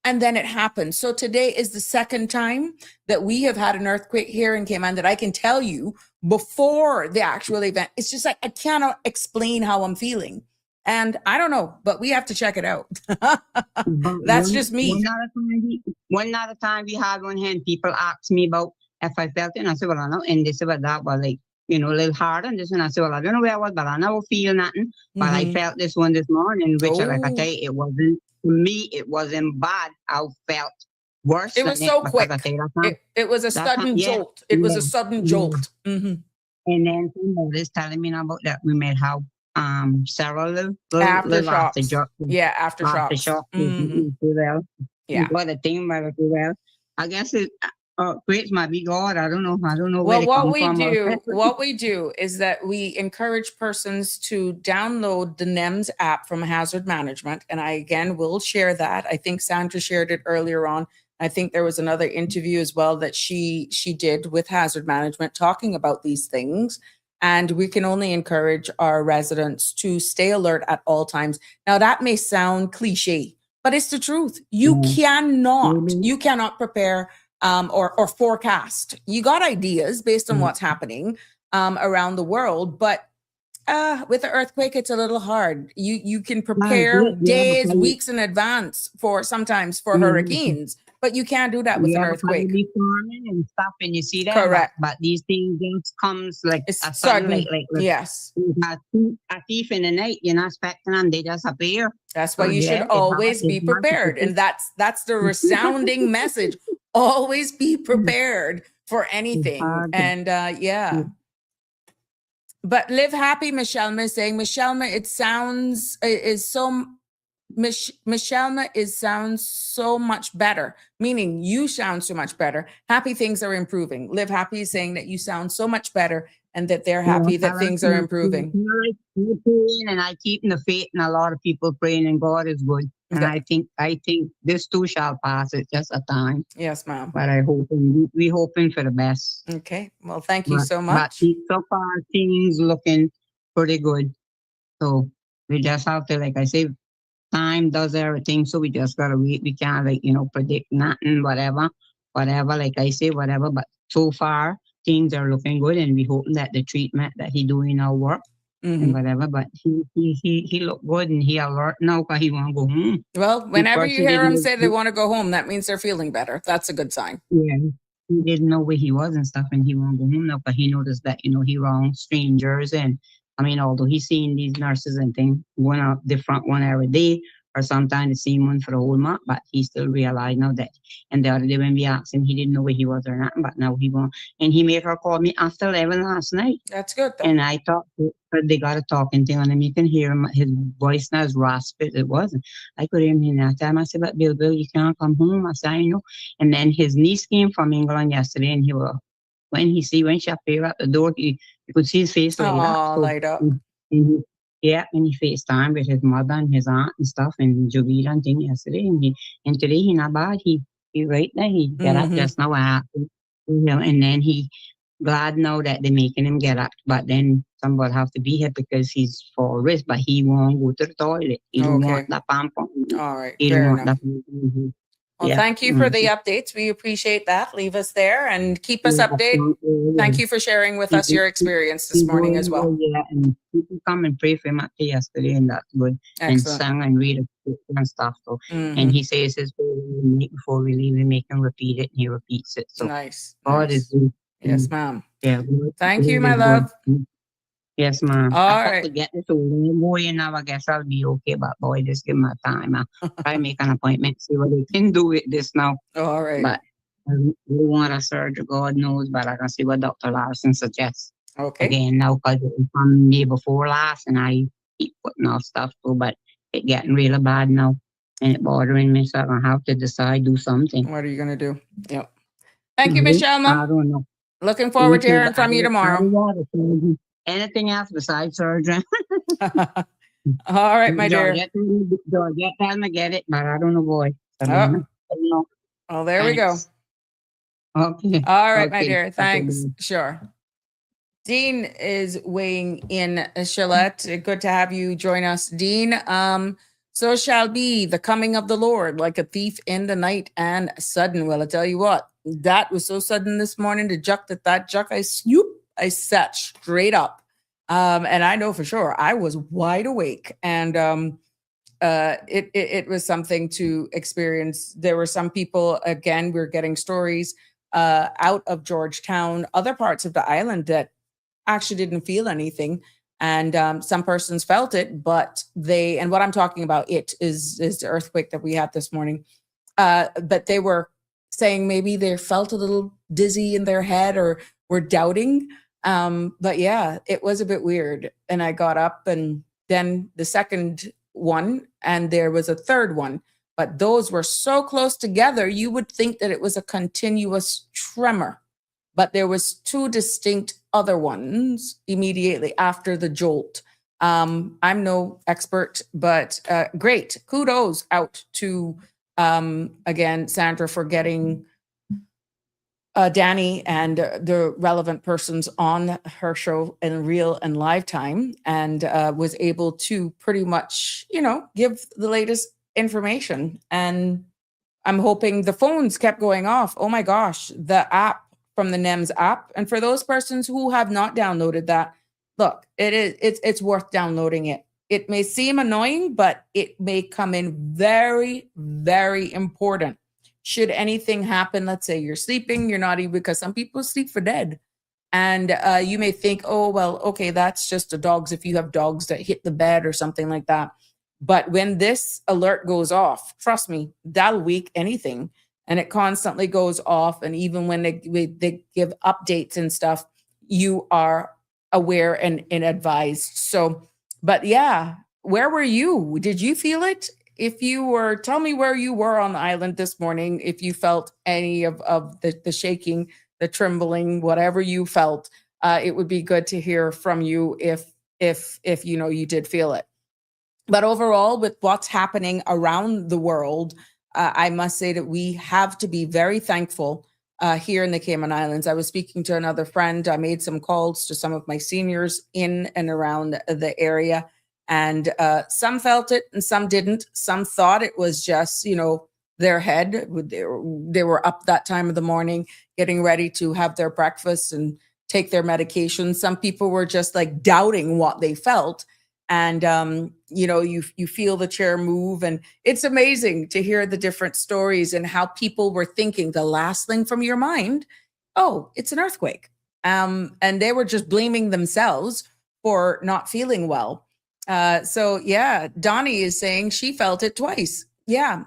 and then it happens. So today is the second time that we have had an earthquake here in Cayman that I can tell you before the actual event. It's just like I cannot explain how I'm feeling. And I don't know, but we have to check it out. That's just me. One other time we had one hand, people asked me about if I felt it, and I said, well, I know. And they said, well, that was like, a little hard and this, and I said, well, I don't know where I was, but I never feel nothing. But I felt this one this morning, which, like I tell you, it wasn't, to me, it wasn't bad. I felt worse. It was so quick. It was a sudden jolt. It was a sudden jolt. And then somebody is telling me now about that we may have several little aftershocks. Yeah, aftershocks. Yeah. But the thing about it, I guess it creates my big God. I don't know. Well, what we do is that we encourage persons to download the NEMS app from Hazard Management. And I, again, will share that. I think Sandra shared it earlier on. I think there was another interview as well that she did with Hazard Management talking about these things. And we can only encourage our residents to stay alert at all times. Now, that may sound cliche, but it's the truth. You cannot prepare or forecast. You got ideas based on what's happening around the world, but with the earthquake, it's a little hard. You can prepare days, weeks in advance for hurricanes, but you can't do that with an earthquake. Be farming and stuff, and you see that. Correct. But these things just comes like it's a sudden. Like yes. A thief in the night, you're not expecting them; they just appear. That's why you should always be prepared, and that's the resounding message. Always be prepared for anything, and But live happy, Michelma is saying. Michelma, it sounds sounds so much better, meaning you sound so much better. Happy things are improving. Live happy is saying that you sound so much better and that they're happy that things are improving. And I keep in the faith, and a lot of people praying, and God is good. And I think this too shall pass. It's just a time. Yes, ma'am. But we hoping for the best. Okay. Well, thank you so much. But so far, things looking pretty good. So we just have to, like I say, time does everything. So we just gotta wait. We can't predict nothing, whatever. Like I say, whatever. But so far, things are looking good, and we hoping that the treatment that he doing now work. And whatever, but he look good, and he alert now because he want to go home. Well, whenever you hear him say they want to go home, that means they're feeling better. That's a good sign. Yeah, he didn't know where he was and stuff, and he want to go home now because he noticed that he wrong strangers, and although he's seeing these nurses and things, one a different one every day, or sometimes the same one for the whole month, but he still realized now that. And the other day when we asked him, he didn't know where he was or not, but now he won't. And he made her call me after 11 last night. That's good, though. And I thought they got a talking thing on him. You can hear him, his voice not as raspy. It wasn't. I could hear him in that time. I said, but Bill, you can't come home. I said, I know. And then his niece came from England yesterday, and when she appeared at the door, you could see his face light up. And he FaceTime with his mother and his aunt and stuff, and Jovita and thing yesterday. And today he not bad. He right there. He get up just now. And then he glad now that they're making him get up. But then somebody have to be here because he's for risk. But he won't go to the toilet. He don't want the pump. All right. He don't want Well, thank you for the updates. We appreciate that. Leave us there and keep us updated. Thank you for sharing with us your experience this morning as well. Yeah, and people come and pray for him after yesterday, and that's good. Excellent. And sang and read and stuff. So, and he says his prayer before we leave, we make him repeat it, and he repeats it. So nice. God is good. Yes, ma'am. Yeah. Thank you, my love. Yes, ma'am. All right. To get this boy now, I guess I'll be okay. But boy, just give me time. I'll try make an appointment, see what they can do with this now. All right. But I really want a surgery, God knows. But I can see what Dr. Larson suggests. Okay. Again, now because it was from me before last, and I keep putting off stuff too. But it's getting really bad now, and it's bothering me. So I'm gonna have to decide do something. What are you gonna do? Yep. Thank you, Michelle. I don't know. Looking forward to hearing from you tomorrow. Anything else besides surgery? All right, my dear. Georgette tell me get it, but I don't know, boy. Oh, there we go. Okay. All right, my dear. Thanks. Sure. Dean is weighing in, Charlotte. Good to have you join us, Dean. So shall be the coming of the Lord like a thief in the night and sudden. Well, I tell you what, that was so sudden this morning. The juck I sat straight up. And I know for sure I was wide awake. And it was something to experience. There were some people, again, we're getting stories out of Georgetown, other parts of the island that actually didn't feel anything. And some persons felt it, but and what I'm talking about, it is the earthquake that we had this morning. But they were saying maybe they felt a little dizzy in their head or were doubting. But yeah, it was a bit weird. And I got up, and then the second one, and there was a third one. But those were so close together, you would think that it was a continuous tremor. But there was two distinct other ones immediately after the jolt. I'm no expert, but great. Kudos out to, again, Sandra for getting Danny and the relevant persons on her show in real and live time, and was able to pretty much, give the latest information. And I'm hoping the phones kept going off. Oh my gosh, the app from the NEMS app. And for those persons who have not downloaded that, look, it's worth downloading it. It may seem annoying, but it may come in very, very important. Should anything happen, let's say you're sleeping, you're not even, because some people sleep for dead. And you may think, oh, well, okay, that's just the dogs. If you have dogs that hit the bed or something like that. But when this alert goes off, trust me, that'll wake anything. And it constantly goes off. And even when they give updates and stuff, you are aware and advised. So, but yeah, where were you? Did you feel it? If you were, tell me where you were on the island this morning, if you felt any of the shaking, the trembling, whatever you felt, it would be good to hear from you if you did feel it. But overall, with what's happening around the world, I must say that we have to be very thankful here in the Cayman Islands. I was speaking to another friend. I made some calls to some of my seniors in and around the area, and some felt it and some didn't. Some thought it was just, their head. They were up that time of the morning, getting ready to have their breakfast and take their medication. Some people were just like doubting what they felt. And, you feel the chair move, and it's amazing to hear the different stories and how people were thinking. The last thing from your mind, oh, it's an earthquake. And they were just blaming themselves for not feeling well. So yeah, Donnie is saying she felt it twice. Yeah,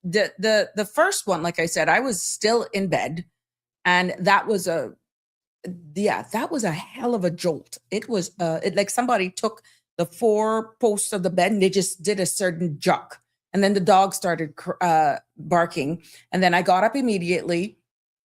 the first one, like I said, I was still in bed, and that was a hell of a jolt. It was like somebody took the four posts of the bed and they just did a certain juck. And then the dog started barking. And then I got up immediately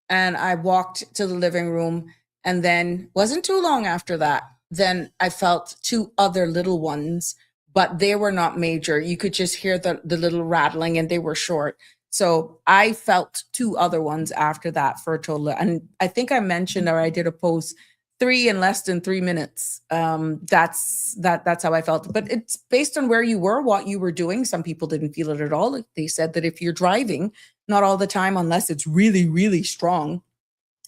and I walked to the living room. And then wasn't too long after that, then I felt two other little ones, but they were not major. You could just hear the little rattling, and they were short. So I felt two other ones after that for a total. And I think I mentioned, or I did a post, 3 in less than 3 minutes. That's how I felt. But it's based on where you were, what you were doing. Some people didn't feel it at all. They said that if you're driving, not all the time, unless it's really, really strong,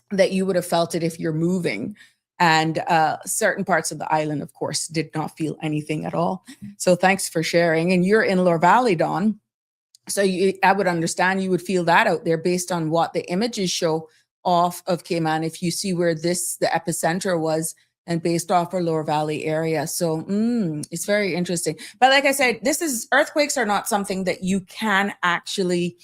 that you would have felt it if you're moving. And certain parts of the island, of course, did not feel anything at all. So thanks for sharing. And you're in Loire Valley, Dawn. So I would understand you would feel that out there based on what the images show off of Cayman, if you see where the epicenter was, and based off our Loire Valley area. So it's very interesting. But like I said, earthquakes are not something that you can actually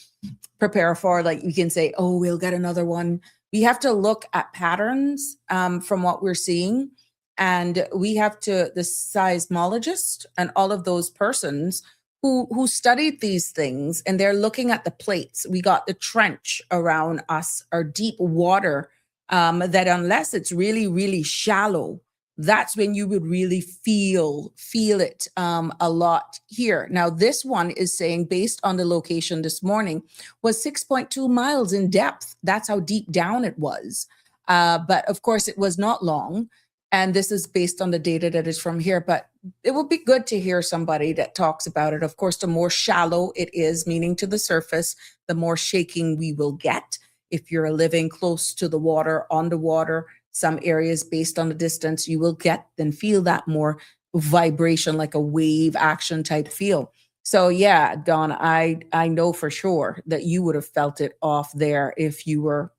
prepare for. Like you can say, oh, we'll get another one. We have to look at patterns from what we're seeing. And we have to, the seismologist and all of those persons who studied these things, and they're looking at the plates. We got the trench around us, our deep water, that unless it's really, really shallow, that's when you would really feel it a lot here. Now, this one is saying, based on the location this morning, was 6.2 miles in depth. That's how deep down it was. But of course, it was not long. And this is based on the data that is from here. But it will be good to hear somebody that talks about it. Of course, the more shallow it is, meaning to the surface, the more shaking we will get. If you're living close to the water, on the water, some areas based on the distance, you will get and feel that more vibration, like a wave action type feel. So yeah, Dawn, I know for sure that you would have felt it off there if you were,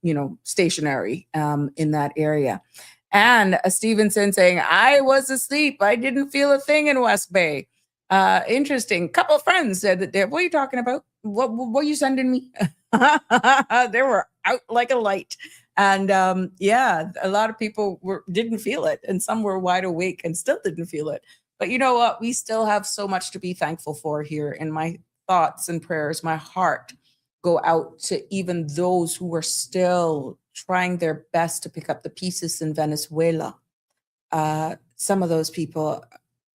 stationary in that area. And Stevenson saying, I was asleep. I didn't feel a thing in West Bay. Interesting. Couple of friends said that. What are you talking about? What are you sending me? They were out like a light. And yeah, a lot of people didn't feel it. And some were wide awake and still didn't feel it. But you know what? We still have so much to be thankful for here. In my thoughts and prayers, my heart go out to even those who are still trying their best to pick up the pieces in Venezuela. Some of those people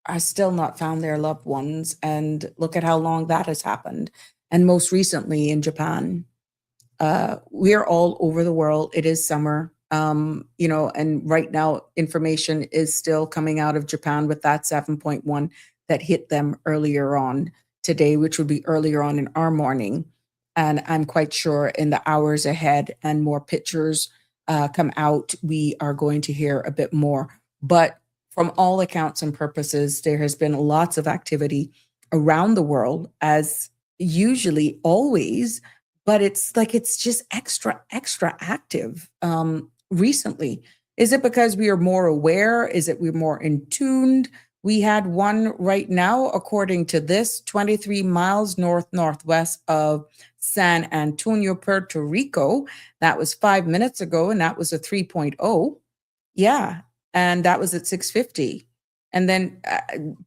are still not found their loved ones. And look at how long that has happened. And most recently in Japan. We're all over the world. It is summer. And right now information is still coming out of Japan with that 7.1 that hit them earlier on today, which would be earlier on in our morning. And I'm quite sure in the hours ahead and more pictures come out, we are going to hear a bit more. But from all accounts and purposes, there has been lots of activity around the world, as usually always, but it's just extra active recently. Is it because we are more aware? Is it we're more in tuned? We had one right now, according to this, 23 miles northwest of San Antonio, Puerto Rico. That was 5 minutes ago, and that was a 3.0. Yeah, and that was at 6:50. And then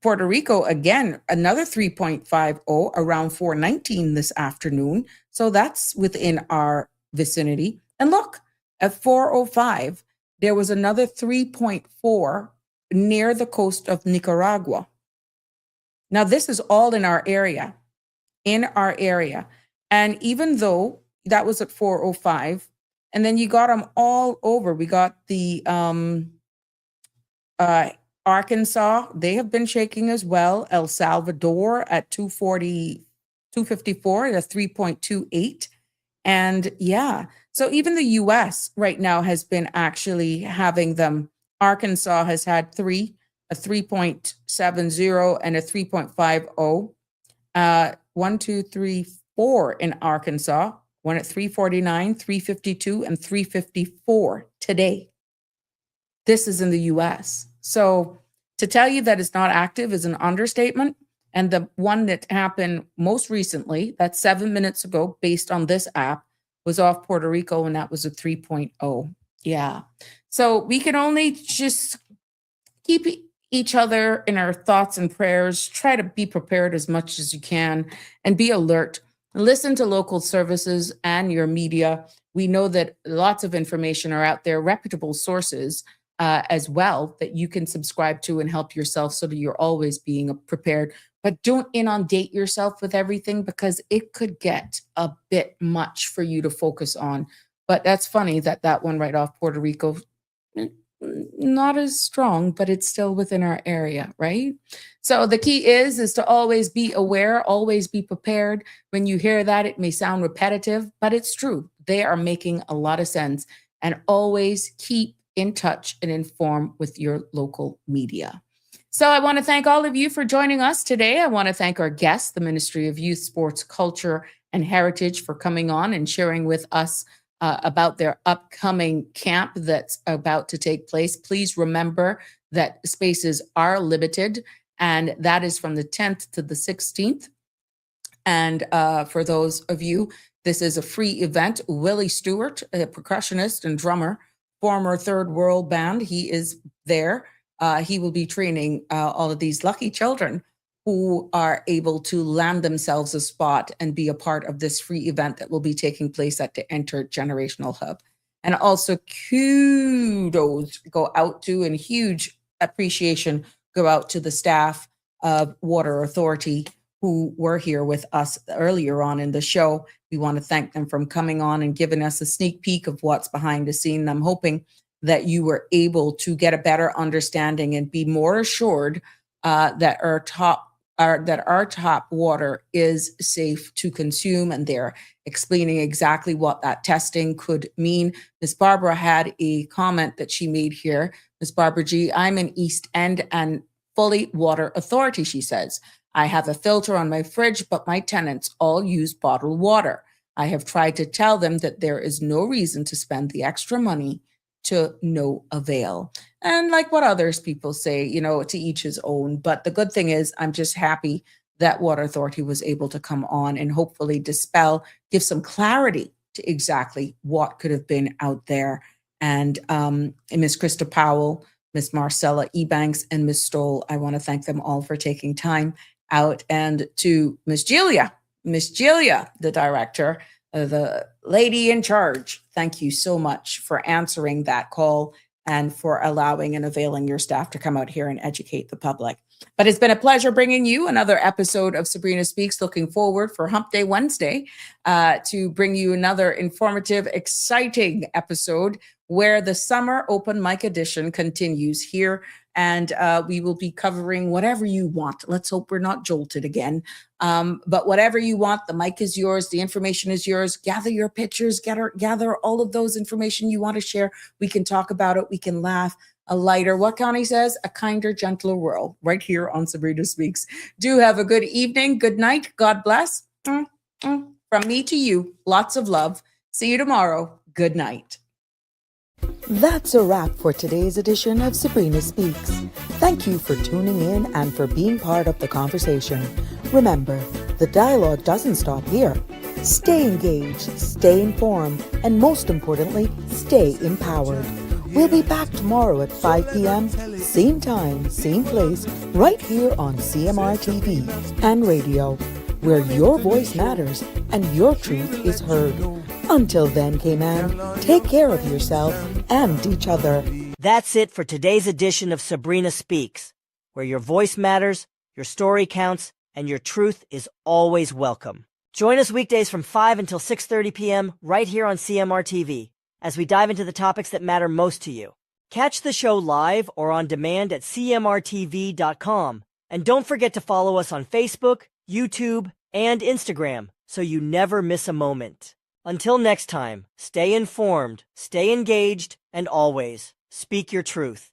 Puerto Rico, again, another 3.50 around 4:19 this afternoon. So that's within our vicinity. And look, at 4:05, there was another 3.4 near the coast of Nicaragua. Now, this is all in our area. And even though that was at 4:05, and then you got them all over. We got the Arkansas, they have been shaking as well. El Salvador at 254, that's 3.28. And yeah, so even the US right now has been actually having them. Arkansas has had a 3.70 and a 3.50. 1, 2, 3, 4 in Arkansas, one at 349, 352, and 354 today. This is in the US. So to tell you that it's not active is an understatement. And the one that happened most recently, that's 7 minutes ago, based on this app, was off Puerto Rico, and that was a 3.0. Yeah. So we can only just keep each other in our thoughts and prayers. Try to be prepared as much as you can and be alert. Listen to local services and your media. We know that lots of information are out there, reputable sources as well, that you can subscribe to and help yourself so that you're always being prepared. But don't inundate yourself with everything, because it could get a bit much for you to focus on. But that's funny that one right off Puerto Rico, not as strong, but it's still within our area, right? So the key is to always be aware, always be prepared. When you hear that, it may sound repetitive, but it's true. They are making a lot of sense. And always keep in touch and informed with your local media. So I want to thank all of you for joining us today. I want to thank our guests, the Ministry of Youth, Sports, Culture, and Heritage, for coming on and sharing with us about their upcoming camp that's about to take place. Please remember that spaces are limited, and that is from the 10th to the 16th. And for those of you, this is a free event. Willie Stewart, a percussionist and drummer, former Third World Band, he is there. He will be training all of these lucky children who are able to land themselves a spot and be a part of this free event that will be taking place at the Intergenerational Hub. And also kudos go out to, and huge appreciation go out to the staff of Water Authority who were here with us earlier on in the show. We want to thank them for coming on and giving us a sneak peek of what's behind the scene. I'm hoping that you were able to get a better understanding and be more assured that our top water is safe to consume, and they're explaining exactly what that testing could mean. Ms. Barbara had a comment that she made here. Ms. Barbara G, I'm in East End and fully water authority, she says. I have a filter on my fridge, but my tenants all use bottled water. I have tried to tell them that there is no reason to spend the extra money to no avail. And like what others people say, to each his own. But the good thing is, I'm just happy that Water Authority was able to come on and hopefully give some clarity to exactly what could have been out there. And Ms. Krista Powell, Ms. Marcella Ebanks, and Ms. Stoll, I want to thank them all for taking time out. And to Ms. Julia, the director, the lady in charge, thank you so much for answering that call and for allowing and availing your staff to come out here and educate the public. But it's been a pleasure bringing you another episode of Sabrina Speaks. Looking forward for Hump Day Wednesday to bring you another informative, exciting episode where the summer open mic edition continues here. And we will be covering whatever you want. Let's hope we're not jolted again. But whatever you want, the mic is yours. The information is yours. Gather your pictures, gather all of those information you want to share. We can talk about it. We can laugh. A lighter, what Connie says, a kinder, gentler world right here on Sabrina Speaks. Do have a good evening. Good night. God bless. From me to you, lots of love. See you tomorrow. Good night. That's a wrap for today's edition of Sabrina Speaks. Thank you for tuning in and for being part of the conversation. Remember, the dialogue doesn't stop here. Stay engaged, stay informed, and most importantly, stay empowered. We'll be back tomorrow at 5 p.m., same time, same place, right here on CMR TV and radio, where your voice matters and your truth is heard. Until then, Cayman, take care of yourself and each other. That's it for today's edition of Sabrina Speaks, where your voice matters, your story counts, and your truth is always welcome. Join us weekdays from 5 until 6:30 p.m. right here on CMR TV as we dive into the topics that matter most to you. Catch the show live or on demand at cmrtv.com. And don't forget to follow us on Facebook, YouTube, and Instagram so you never miss a moment. Until next time, stay informed, stay engaged, and always speak your truth.